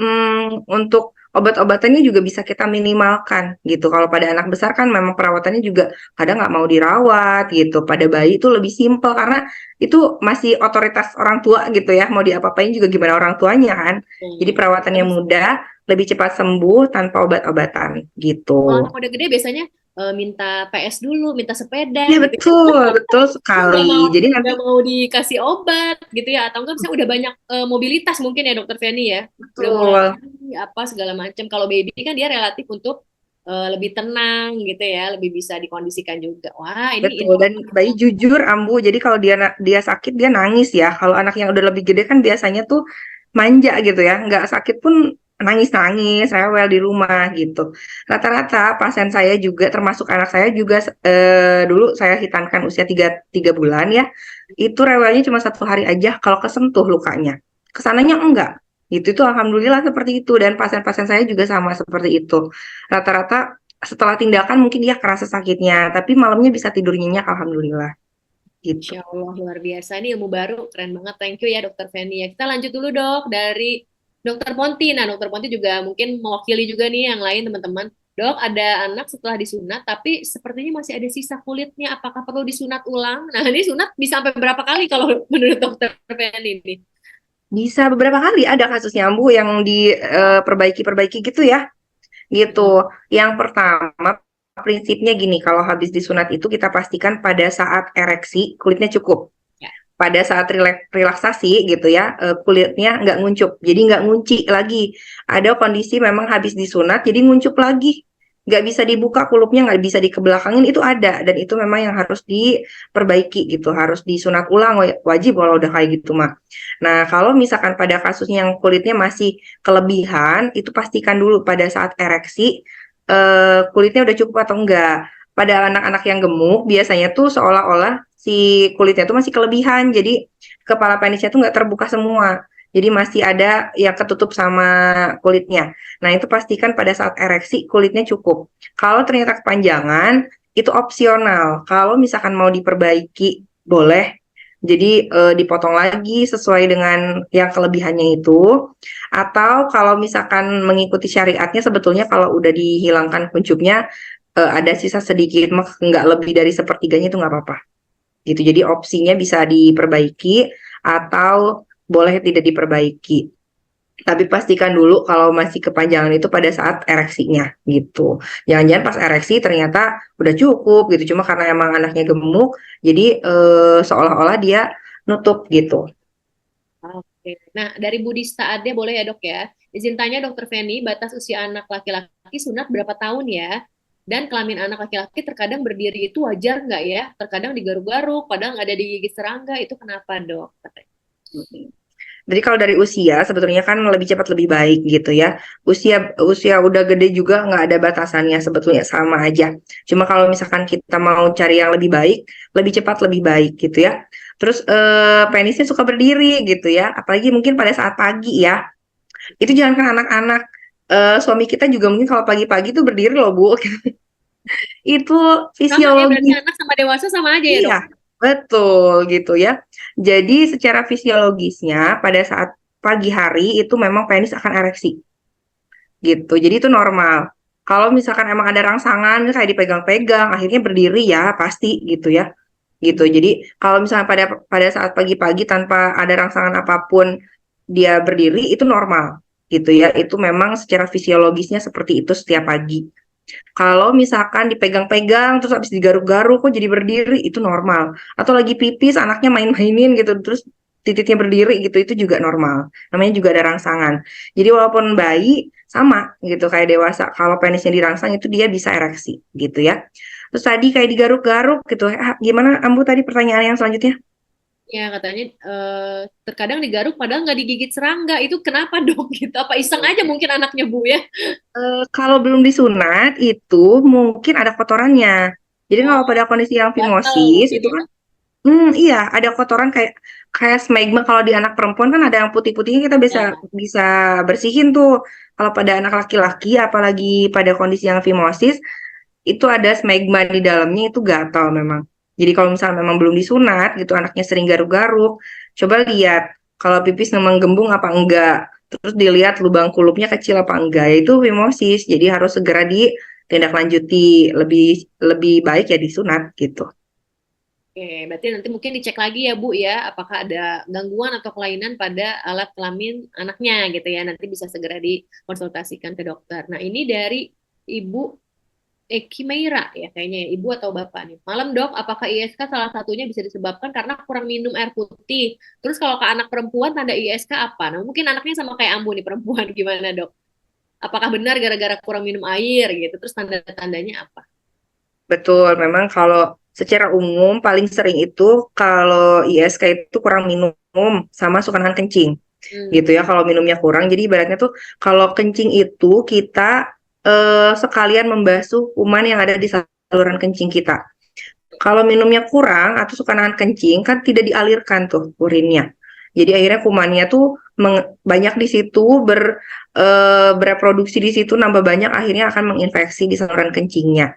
untuk obat-obatannya juga bisa kita minimalkan gitu. Kalau pada anak besar kan memang perawatannya juga kadang nggak mau dirawat gitu. Pada bayi itu lebih simpel karena itu masih otoritas orang tua gitu ya. Mau diapa-apain juga gimana orang tuanya kan. Jadi Kita perawatannya bisa. mudah, lebih cepat sembuh tanpa obat-obatan Kalau gitu. anak udah gede biasanya minta PS dulu, minta sepeda Ya gitu. betul, betul Nggak mau sekali. Jadi nanti nggak mau dikasih obat gitu ya, atau enggak misalnya udah banyak mobilitas mungkin ya dokter Feni ya. Udah mulai betul. apa segala macam. Kalau baby kan dia relatif untuk lebih tenang gitu ya, lebih bisa dikondisikan juga. Wah, ini Betul, info dan bayi jujur Ambu. Jadi kalau dia sakit dia nangis ya. Kalau anak yang udah lebih gede kan biasanya tuh manja gitu ya. Nggak sakit pun nangis-nangis, rewel di rumah gitu. Rata-rata pasien saya juga termasuk anak saya juga dulu saya hitankan usia tiga bulan ya. Itu rewelnya cuma 1 hari aja kalau kesentuh lukanya. Kesananya enggak. Itu alhamdulillah seperti itu dan pasien-pasien saya juga sama seperti itu. Rata-rata setelah tindakan mungkin dia kerasa sakitnya, tapi malamnya bisa tidur nyenyak, alhamdulillah. Gitu. Insya Allah luar biasa. Ini ilmu baru, keren banget. Thank you ya Dokter Feni. Ya, kita lanjut dulu dok dari Dokter Ponti. Nah, Dokter Ponti juga mungkin mewakili juga nih yang lain teman-teman. Dok, ada anak setelah disunat, tapi sepertinya masih ada sisa kulitnya. Apakah perlu disunat ulang? Nah, ini sunat bisa sampai berapa kali kalau menurut Dokter Feni ini? Bisa beberapa kali ada kasus nyambu yang diperbaiki-perbaiki gitu ya, gitu. Yang pertama, prinsipnya gini, kalau habis disunat itu kita pastikan pada saat ereksi kulitnya cukup. Ya. Pada saat relaksasi gitu ya, kulitnya nggak nguncup, jadi nggak ngunci lagi. Ada kondisi memang habis disunat, jadi nguncup lagi, nggak bisa dibuka kulupnya, nggak bisa dikebelakangin, itu ada, dan itu memang yang harus diperbaiki gitu, harus disunat ulang, wajib kalau udah kayak gitu mah. Nah, kalau misalkan pada kasusnya yang kulitnya masih kelebihan, itu pastikan dulu pada saat ereksi, kulitnya udah cukup atau enggak. Pada anak-anak yang gemuk, biasanya tuh seolah-olah si kulitnya tuh masih kelebihan, jadi kepala penisnya tuh nggak terbuka semua. Jadi masih ada yang ketutup sama kulitnya. Nah, itu pastikan pada saat ereksi kulitnya cukup. Kalau ternyata kepanjangan, itu opsional. Kalau misalkan mau diperbaiki, boleh. Jadi dipotong lagi sesuai dengan yang kelebihannya itu. Atau kalau misalkan mengikuti syariatnya, sebetulnya kalau udah dihilangkan kuncupnya, ada sisa sedikit, nggak lebih dari sepertiganya itu nggak apa-apa. Gitu. Jadi opsinya bisa diperbaiki atau boleh tidak diperbaiki. Tapi pastikan dulu kalau masih kepanjangan itu pada saat ereksinya gitu. Jangan-jangan pas ereksi ternyata udah cukup gitu. Cuma karena emang anaknya gemuk, jadi seolah-olah dia nutup gitu. Oke. Nah, dari Budista Ade boleh ya dok ya. Izin tanya Dokter Feni, batas usia anak laki-laki sunat berapa tahun ya? Dan kelamin anak laki-laki terkadang berdiri itu wajar nggak ya? Terkadang digaruk-garuk, padahal nggak ada digigit serangga. Itu kenapa dok? Jadi kalau dari usia sebetulnya kan lebih cepat lebih baik gitu ya. Usia usia udah gede juga nggak ada batasannya, sebetulnya sama aja. Cuma kalau misalkan kita mau cari yang lebih baik, lebih cepat lebih baik gitu ya. Terus penisnya suka berdiri gitu ya. Apalagi mungkin pada saat pagi ya. Itu jangan kan anak-anak. Suami kita juga mungkin kalau pagi-pagi tuh berdiri loh Bu. Itu Sama ya, berarti fisiologi. anak sama dewasa sama aja ya Iya, dok? betul gitu ya. Jadi secara fisiologisnya pada saat pagi hari itu memang penis akan ereksi gitu. Jadi itu normal. Kalau misalkan emang ada rangsangan kayak dipegang-pegang, akhirnya berdiri ya pasti gitu ya. Gitu. Jadi kalau misalnya pada pada saat pagi-pagi tanpa ada rangsangan apapun dia berdiri itu normal gitu ya. Itu memang secara fisiologisnya seperti itu setiap pagi. Kalau misalkan dipegang-pegang terus habis digaruk-garuk kok jadi berdiri itu normal. Atau lagi pipis anaknya main-mainin gitu terus titiknya berdiri gitu itu juga normal. Namanya juga ada rangsangan. Jadi walaupun bayi sama gitu kayak dewasa. Kalau penisnya dirangsang itu dia bisa ereksi gitu ya. Terus tadi kayak digaruk-garuk gitu. Gimana Ambu tadi pertanyaan yang selanjutnya? Ya katanya terkadang digaruk padahal nggak digigit serangga. Itu kenapa dok gitu? Apa iseng aja mungkin anaknya bu ya? Kalau belum disunat itu mungkin ada kotorannya. Jadi kalau Oh, pada kondisi yang gatal fimosis mungkin itu ya. kan iya, ada kotoran kayak kayak smegma kalau di anak perempuan kan ada yang putih-putihnya kita bisa Ya. bisa bersihin tuh. Kalau pada anak laki-laki apalagi pada kondisi yang fimosis itu ada smegma di dalamnya itu gatal memang. Jadi kalau misalnya memang belum disunat gitu anaknya sering garuk-garuk, coba lihat kalau pipis memang gembung apa enggak. Terus dilihat lubang kulupnya kecil apa enggak. Ya itu fimosis. Jadi harus segera ditindaklanjuti lebih lebih baik ya disunat gitu. Oke, berarti nanti mungkin dicek lagi ya Bu ya, apakah ada gangguan atau kelainan pada alat kelamin anaknya gitu ya. Nanti bisa segera dikonsultasikan ke dokter. Nah, ini dari Ibu Eki Meira ya kayaknya ya, Ibu atau Bapak nih. Malam dok, apakah ISK salah satunya bisa disebabkan karena kurang minum air putih? Terus kalau ke anak perempuan tanda ISK apa? Nah, mungkin anaknya sama kayak Ambu nih perempuan gimana dok? Apakah benar gara-gara kurang minum air gitu? Terus tanda-tandanya apa? Betul, memang kalau secara umum paling sering itu kalau ISK itu kurang minum sama suka nahan kencing Hmm. gitu ya. Kalau minumnya kurang, jadi ibaratnya tuh kalau kencing itu kita sekalian membasuh kuman yang ada di saluran kencing kita. Kalau minumnya kurang atau suka nahan kencing kan tidak dialirkan tuh urinnya. Jadi akhirnya kumannya tuh banyak di situ bereproduksi di situ nambah banyak akhirnya akan menginfeksi di saluran kencingnya.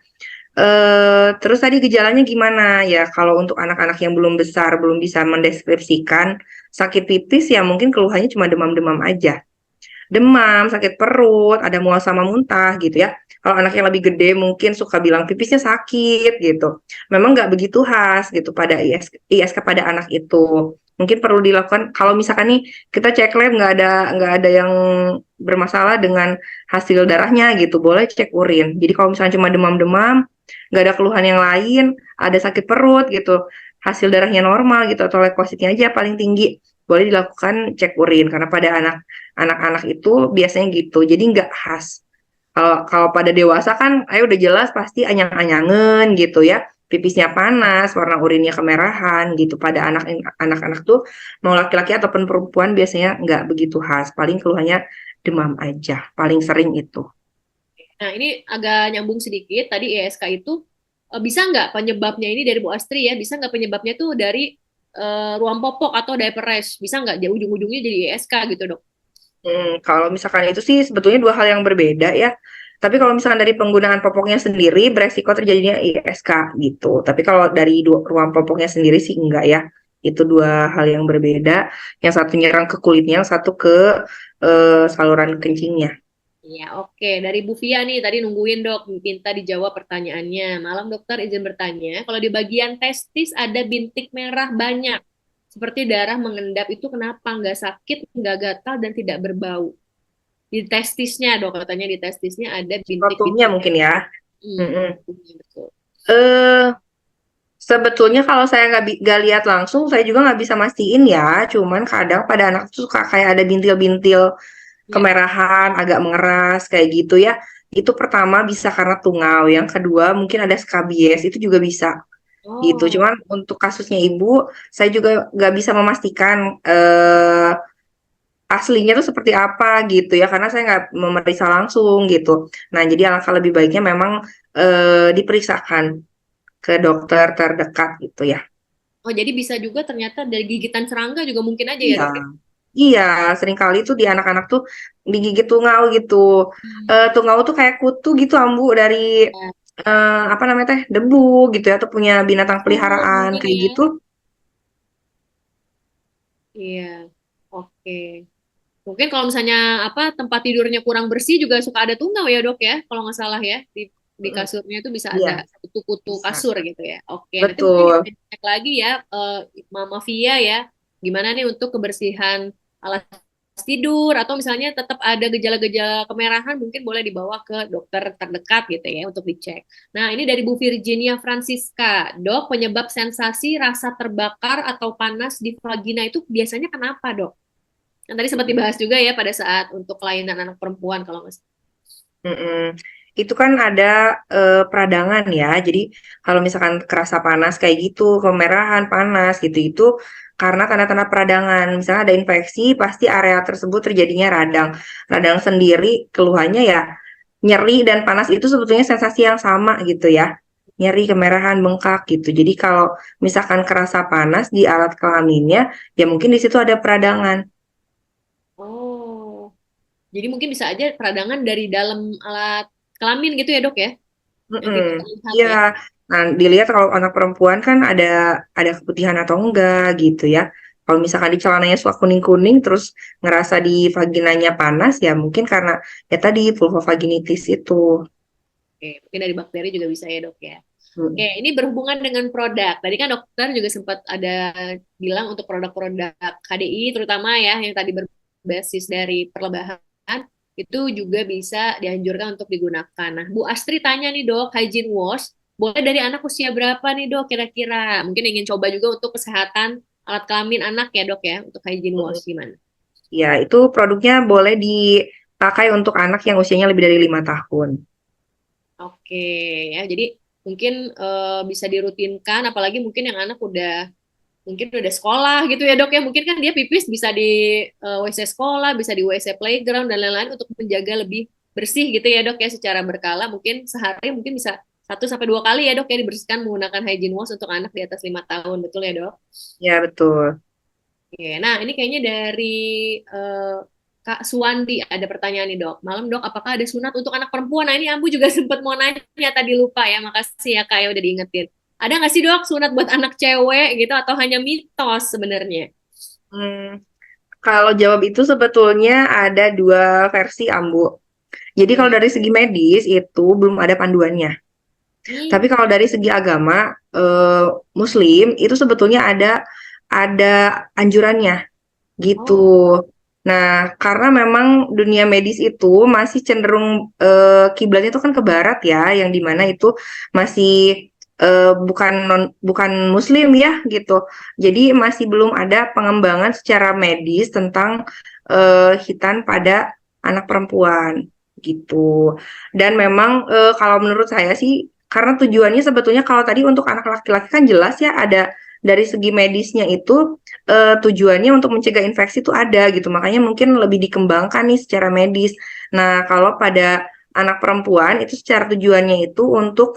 Terus tadi gejalanya gimana ya? Kalau untuk anak-anak yang belum besar, belum bisa mendeskripsikan sakit pipis ya mungkin keluhannya cuma demam-demam aja. Demam, sakit perut, ada mual sama muntah gitu ya. Kalau anak yang lebih gede mungkin suka bilang pipisnya sakit gitu. Memang nggak begitu khas gitu pada ISK pada anak itu. Mungkin perlu dilakukan kalau misalkan nih kita cek lab nggak ada yang bermasalah dengan hasil darahnya gitu, boleh cek urin. Jadi kalau misalnya cuma demam-demam, nggak ada keluhan yang lain, ada sakit perut gitu, hasil darahnya normal gitu atau leukositnya aja paling tinggi, boleh dilakukan cek urin karena pada anak-anak itu biasanya gitu. Jadi nggak khas. Kalau kalau pada dewasa kan, ayo udah jelas pasti anyang-anyangen gitu ya. Pipisnya panas, warna urinnya kemerahan gitu. Pada anak-anak tuh mau laki-laki ataupun perempuan biasanya nggak begitu khas. Paling keluhannya demam aja. Paling sering itu. Nah, ini agak nyambung sedikit. Tadi ESK itu bisa nggak penyebabnya ini dari Bu Astri ya? Bisa nggak penyebabnya tuh dari ruang popok atau diaper rash? Bisa nggak? Jadi ujung-ujungnya jadi ESK gitu, Dok? Kalau misalkan itu sih sebetulnya dua hal yang berbeda ya. Tapi kalau misalkan dari penggunaan popoknya sendiri, beresiko terjadinya ISK gitu. Tapi kalau dari ruang popoknya sendiri sih enggak ya. Itu dua hal yang berbeda. Yang satu nyerang ke kulitnya, yang satu ke saluran kencingnya. Iya, oke. Dari Bu Fia nih, tadi nungguin dok, minta dijawab pertanyaannya. Malam dokter izin bertanya, kalau di bagian testis ada bintik merah banyak, seperti darah mengendap, itu kenapa? Nggak sakit, nggak gatal, dan tidak berbau. Di testisnya dok, katanya di testisnya ada Rotumnya bintik-bintik mungkin merah. ya. Hmm, Mm-mm. betul. Eh, Sebetulnya kalau saya nggak lihat langsung, saya juga nggak bisa mastiin ya. Cuman kadang pada anak tuh suka kayak ada bintil-bintil Ya. kemerahan, agak mengeras kayak gitu ya. Itu pertama bisa karena tungau. Yang kedua mungkin ada skabies, itu juga bisa gitu. Oh, Cuman untuk kasusnya ibu, saya juga nggak bisa memastikan aslinya tuh seperti apa gitu ya, karena saya nggak memeriksa langsung gitu. Nah, jadi alangkah lebih baiknya memang diperiksakan ke dokter terdekat gitu ya. oh jadi bisa juga ternyata dari gigitan serangga juga mungkin aja ya Iya, dok ya? iya, seringkali tuh di anak-anak tuh digigit tungau gitu. Tungau tuh kayak kutu gitu, Ambu, dari apa namanya teh, debu gitu ya, atau punya binatang Oh, peliharaan mungkin kayak ya. gitu. Iya, oke. Mungkin kalau misalnya apa tempat tidurnya kurang bersih juga suka ada tungau ya dok ya, kalau nggak salah ya di Mm, kasurnya itu bisa ada iya, kutu-kutu bisa. kasur gitu ya. Oke, nanti mungkin Betul. bisa cek lagi ya Mama Via ya, gimana nih untuk kebersihan alas tidur atau misalnya tetap ada gejala-gejala kemerahan mungkin boleh dibawa ke dokter terdekat gitu ya untuk dicek. Nah ini dari Bu Virginia Francisca, dok penyebab sensasi rasa terbakar atau panas di vagina itu biasanya kenapa dok? Yang tadi sempat dibahas juga ya pada saat untuk kelainan anak perempuan kalau nggak salah. Mm-mm. Itu kan ada peradangan ya. Jadi kalau misalkan kerasa panas kayak gitu, kemerahan, panas gitu, itu karena tanda-tanda peradangan. Misalnya ada infeksi, pasti area tersebut terjadinya radang. Radang sendiri keluhannya ya nyeri dan panas itu sebetulnya sensasi yang sama gitu ya. Nyeri, kemerahan, bengkak gitu. Jadi kalau misalkan kerasa panas di alat kelaminnya, ya mungkin di situ ada peradangan. Oh, jadi mungkin bisa aja peradangan dari dalam alat kelamin gitu ya dok ya, yang Mm-mm. tidak terlihat Iya, ya. nah dilihat kalau anak perempuan kan ada keputihan atau enggak gitu ya. Kalau misalkan di celananya suka kuning-kuning terus ngerasa di vaginanya panas ya mungkin karena ya tadi vulvovaginitis itu. Oke, mungkin dari bakteri juga bisa ya dok ya. Oke, Mm. ini berhubungan dengan produk. Tadi kan dokter juga sempat ada bilang untuk produk-produk KDI terutama ya yang tadi berbasis dari perlebahan itu juga bisa dianjurkan untuk digunakan. Nah, Bu Astri tanya nih dok, hygiene wash boleh dari anak usia berapa nih dok kira-kira? Mungkin ingin coba juga untuk kesehatan alat kelamin anak ya dok ya untuk hygiene wash gimana? Ya, itu produknya boleh pakai untuk anak yang usianya lebih dari 5 tahun. Oke, ya. Jadi mungkin bisa dirutinkan, apalagi mungkin yang anak udah sekolah gitu ya dok ya. Mungkin kan dia pipis bisa di WC sekolah, bisa di WC playground dan lain-lain untuk menjaga lebih bersih gitu ya dok ya secara berkala. Mungkin sehari mungkin bisa 1 sampai 2 kali ya dok ya dibersihkan menggunakan hygiene wash untuk anak di atas 5 tahun, betul ya dok? Ya, betul. Oke, nah ini kayaknya dari eh, Kak Suwandi ada pertanyaan nih dok. Malam dok, apakah ada sunat untuk anak perempuan? Nah ini Ambu juga sempat mau nanya tadi lupa ya. Makasih ya Kak ya udah diingetin. Ada nggak sih dok sunat buat anak cewek gitu atau hanya mitos sebenarnya? Hmm, Kalau jawab itu sebetulnya ada dua versi, Ambu. Jadi kalau Oke. dari segi medis itu belum ada panduannya. Hmm. Tapi kalau dari segi agama Muslim itu sebetulnya ada anjurannya Oh. gitu. Nah, karena memang dunia medis itu masih cenderung kiblatnya itu kan ke barat ya, yang dimana itu masih bukan Muslim ya gitu. Jadi masih belum ada pengembangan secara medis tentang hitan pada anak perempuan gitu. Dan memang kalau menurut saya sih, karena tujuannya sebetulnya kalau tadi untuk anak laki-laki kan jelas ya ada dari segi medisnya itu tujuannya untuk mencegah infeksi itu ada gitu. Makanya mungkin lebih dikembangkan nih secara medis. Nah, kalau pada anak perempuan itu secara tujuannya itu untuk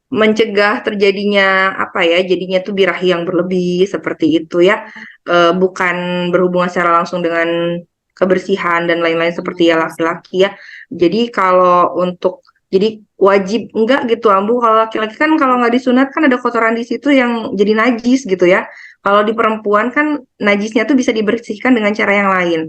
mencegah terjadinya apa ya, jadinya tuh birahi yang berlebih seperti itu ya. Bukan berhubungan secara langsung dengan kebersihan dan lain-lain seperti ya Hmm. laki-laki ya. Jadi kalau untuk jadi wajib enggak gitu Ambu, kalau laki-laki kan kalau nggak disunat kan ada kotoran di situ yang jadi najis gitu ya. Kalau di perempuan kan najisnya tuh bisa dibersihkan dengan cara yang lain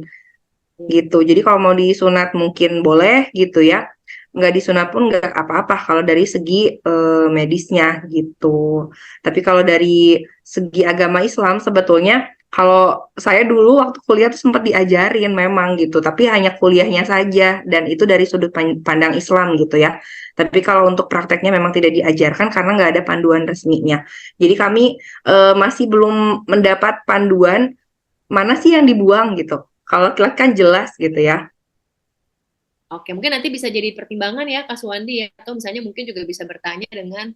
gitu. Jadi kalau mau disunat mungkin boleh gitu ya. Nggak disunat pun nggak apa-apa kalau dari segi medisnya gitu. Tapi kalau dari segi agama Islam sebetulnya kalau saya dulu waktu kuliah tuh sempat diajarin memang gitu, tapi hanya kuliahnya saja dan itu dari sudut pandang Islam gitu ya. Tapi kalau untuk prakteknya memang tidak diajarkan karena nggak ada panduan resminya. Jadi kami masih belum mendapat panduan mana sih yang dibuang gitu. Kalau laki kan jelas gitu ya. Oke, mungkin nanti bisa jadi pertimbangan ya Kak Suwandi ya, atau misalnya mungkin juga bisa bertanya dengan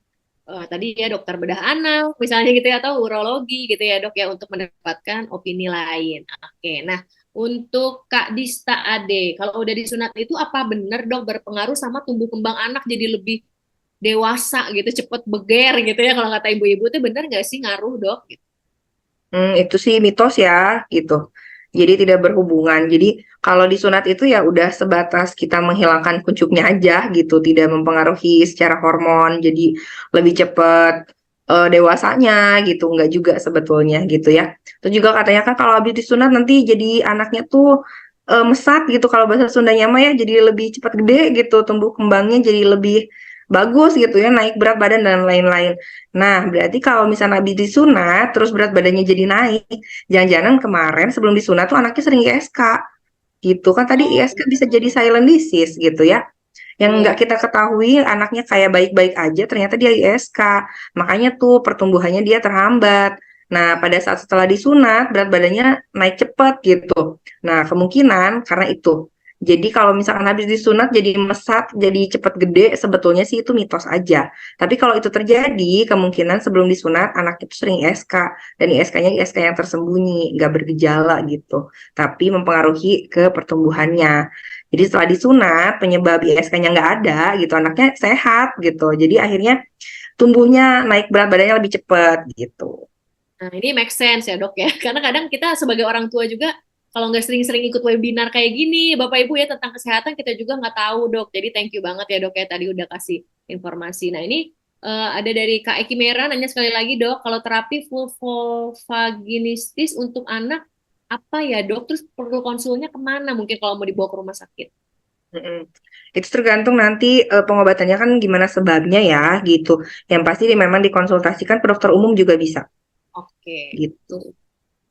tadi ya dokter bedah anak misalnya gitu ya, atau urologi gitu ya dok ya untuk mendapatkan opini lain. Oke, nah untuk Kak Dista Ade, kalau udah disunat itu apa benar dok berpengaruh sama tumbuh kembang anak jadi lebih dewasa gitu, cepet beger gitu ya kalau kata ibu-ibu itu benar nggak sih ngaruh dok? Itu sih mitos ya gitu. Jadi tidak berhubungan. Jadi kalau disunat itu ya udah sebatas kita menghilangkan kuncupnya aja gitu, tidak mempengaruhi secara hormon. Jadi lebih cepat dewasanya gitu, enggak juga sebetulnya gitu ya. Terus juga katanya kan kalau habis disunat nanti jadi anaknya tuh mesat gitu kalau bahasa Sundanya mah ya, jadi lebih cepat gede gitu, tumbuh kembangnya jadi lebih bagus gitu ya, naik berat badan dan lain-lain. Nah, berarti kalau misalnya habis disunat, terus berat badannya jadi naik, jangan-jangan kemarin sebelum disunat tuh anaknya sering ISK, gitu kan tadi Oh, ISK bisa jadi silent disease gitu ya. Yang nggak iya. kita ketahui anaknya kayak baik-baik aja, ternyata dia ISK. Makanya tuh pertumbuhannya dia terhambat. Nah, pada saat setelah disunat, berat badannya naik cepat gitu. Nah, kemungkinan karena itu. Jadi kalau misalkan habis disunat jadi mesat, jadi cepat gede, sebetulnya sih itu mitos aja. Tapi kalau itu terjadi, kemungkinan sebelum disunat anak itu sering ISK. Dan ISK-nya ISK yang tersembunyi, nggak bergejala gitu. Tapi mempengaruhi ke pertumbuhannya. Jadi setelah disunat, penyebab ISK-nya nggak ada gitu, anaknya sehat gitu. Jadi akhirnya tumbuhnya naik berat badannya lebih cepat gitu. Nah, ini make sense ya dok ya. Karena kadang kita sebagai orang tua juga kalau nggak sering-sering ikut webinar kayak gini, Bapak Ibu ya tentang kesehatan kita juga nggak tahu dok. Jadi thank you banget ya dok ya tadi udah kasih informasi. Nah ini ada dari Kak Eki Mera nanya sekali lagi dok, kalau terapi vulvovaginistis untuk anak apa ya dok? Terus perlu konsulnya kemana mungkin kalau mau dibawa ke rumah sakit? Mm-mm. Itu tergantung nanti pengobatannya kan gimana sebabnya ya gitu. Yang pasti memang dikonsultasikan ke dokter umum juga bisa Oke. gitu.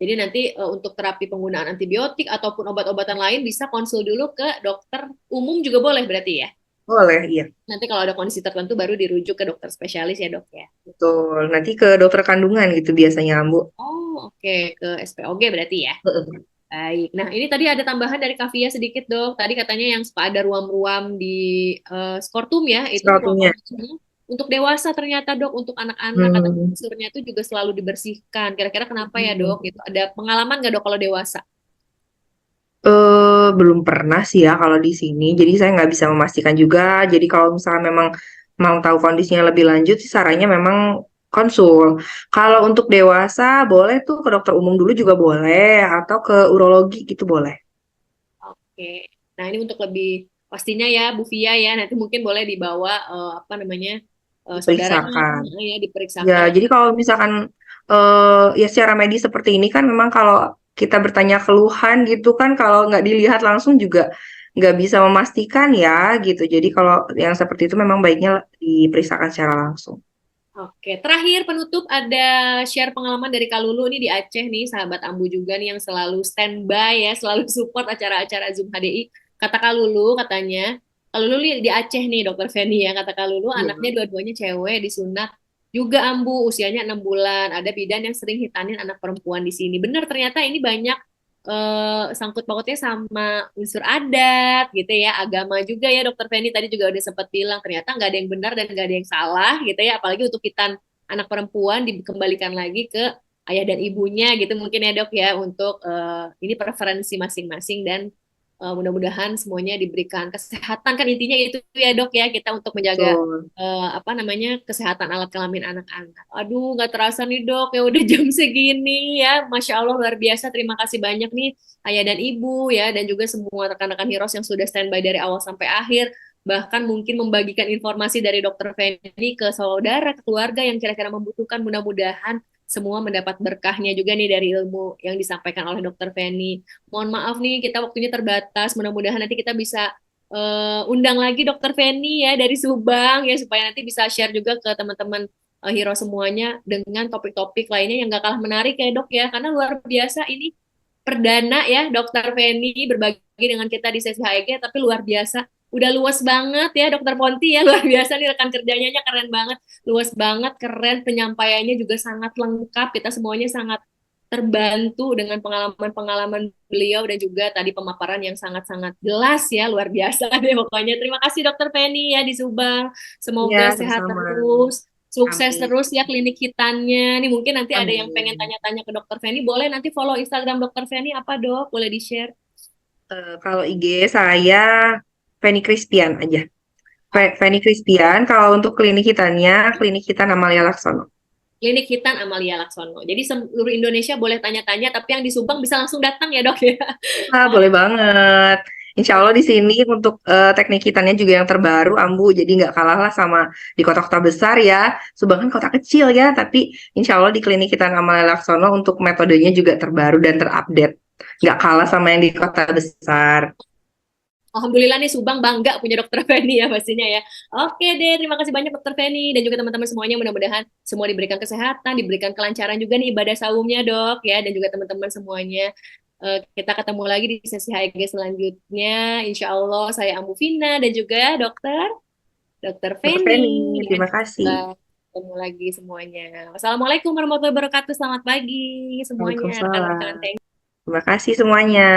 Jadi nanti untuk terapi penggunaan antibiotik ataupun obat-obatan lain bisa konsul dulu ke dokter umum juga boleh berarti ya. Boleh, iya. Nanti kalau ada kondisi tertentu baru dirujuk ke dokter spesialis ya dok ya. Betul. Nanti ke dokter kandungan gitu biasanya, Bu. Oh oke, ke SPOG berarti ya. Baik. Nah, ini tadi ada tambahan dari Kavia sedikit, Dok. Tadi katanya yang suka ada ruam-ruam di skortum ya, itu ruam Serotunya. untuk dewasa ternyata, Dok, untuk anak-anak katanya Hmm. kasurnya itu juga selalu dibersihkan. Kira-kira kenapa ya, Hmm. Dok? Gitu. Ada pengalaman nggak, Dok, kalau dewasa? Belum pernah sih ya kalau di sini. Jadi saya nggak bisa memastikan juga. Jadi kalau misalnya memang mau tahu kondisinya lebih lanjut sih sarannya memang konsul. Kalau untuk dewasa boleh tuh ke dokter umum dulu juga boleh atau ke urologi gitu boleh. Oke. Nah, ini untuk lebih pastinya ya, Bu Via ya, nanti mungkin boleh dibawa apa namanya saudaranya Diperiksakan. ya Ya, diperiksakan. jadi kalau misalkan ya secara medis seperti ini kan memang kalau kita bertanya keluhan gitu kan kalau nggak dilihat langsung juga nggak bisa memastikan ya gitu. Jadi kalau yang seperti itu memang baiknya diperiksakan secara langsung. Oke, terakhir penutup ada share pengalaman dari Kak Lulu nih di Aceh nih, sahabat Ambu juga nih yang selalu standby ya, selalu support acara-acara Zoom HDI. Kata Kak Lulu katanya, Kak Lulu nih di Aceh nih Dokter Feni ya, kata Kak Lulu anaknya Iya. dua-duanya cewek disunat juga Ambu usianya 6 bulan. Ada bidan yang sering hitanin anak perempuan di sini. Bener ternyata ini banyak sangkut pautnya sama unsur adat gitu ya, agama juga ya Dokter Feni tadi juga udah sempat bilang ternyata nggak ada yang benar dan nggak ada yang salah gitu ya, apalagi untuk kita anak perempuan dikembalikan lagi ke ayah dan ibunya gitu mungkin ya Dok ya untuk ini preferensi masing-masing dan mudah-mudahan semuanya diberikan kesehatan kan intinya itu ya Dok ya kita untuk menjaga Betul. apa namanya kesehatan alat kelamin anak-anak. Aduh, nggak terasa nih dok, ya udah jam segini ya. Masya Allah luar biasa. Terima kasih banyak nih ayah dan ibu ya, dan juga semua rekan-rekan Heroes yang sudah standby dari awal sampai akhir. Bahkan mungkin membagikan informasi dari Dokter Feni ke saudara, ke keluarga yang kira-kira membutuhkan. Mudah-mudahan semua mendapat berkahnya juga nih dari ilmu yang disampaikan oleh Dokter Feni. Mohon maaf nih, kita waktunya terbatas. Mudah-mudahan nanti kita bisa undang lagi Dokter Feni ya dari Subang ya supaya nanti bisa share juga ke teman-teman hero semuanya dengan topik-topik lainnya yang gak kalah menarik ya dok ya karena luar biasa ini perdana ya Dokter Feni berbagi dengan kita di sesi HEG tapi luar biasa udah luas banget ya Dokter Ponti ya luar biasa nih rekan kerjanya keren banget luas banget keren penyampaiannya juga sangat lengkap kita semuanya sangat terbantu dengan pengalaman-pengalaman beliau dan juga tadi pemaparan yang sangat-sangat jelas ya luar biasa deh pokoknya terima kasih Dokter Feni ya di Subang Iya, semoga sehat sama-sama. terus sukses Amin. terus ya klinik hitannya nih mungkin nanti ada yang pengen Amin. tanya-tanya ke Dokter Feni boleh nanti follow Instagram Dokter Feni apa dok boleh di share. Kalau IG saya Feni Crispian aja. Feni Crispian. Kalau untuk klinik hitannya, klinik hitan Amalia Laksono. Klinik Hitan Amalia Laksono. Jadi seluruh Indonesia boleh tanya-tanya, tapi yang di Subang bisa langsung datang ya dok ya. Ah, boleh banget. Insya Allah di sini untuk teknik hitannya juga yang terbaru, Ambu. Jadi nggak kalah lah sama di kota-kota besar ya. Subang kan kota kecil ya, tapi insya Allah di klinik hitan Amalia Laksono untuk metodenya juga terbaru dan terupdate. Nggak kalah sama yang di kota besar. Alhamdulillah nih Subang bangga punya Dokter Feni ya pastinya ya. Oke deh, terima kasih banyak Dokter Feni dan juga teman-teman semuanya. Mudah-mudahan semua diberikan kesehatan, diberikan kelancaran juga nih ibadah saumnya dok ya dan juga teman-teman semuanya. Kita ketemu lagi di sesi HIG selanjutnya. Insya Allah saya Ambu Vina dan juga Dokter Dokter Feni, Feni. Ya, terima kasih. ketemu lagi semuanya. Wassalamualaikum warahmatullahi wabarakatuh. Selamat pagi semuanya rekan-rekan. Waalaikumsalam. Terima kasih semuanya.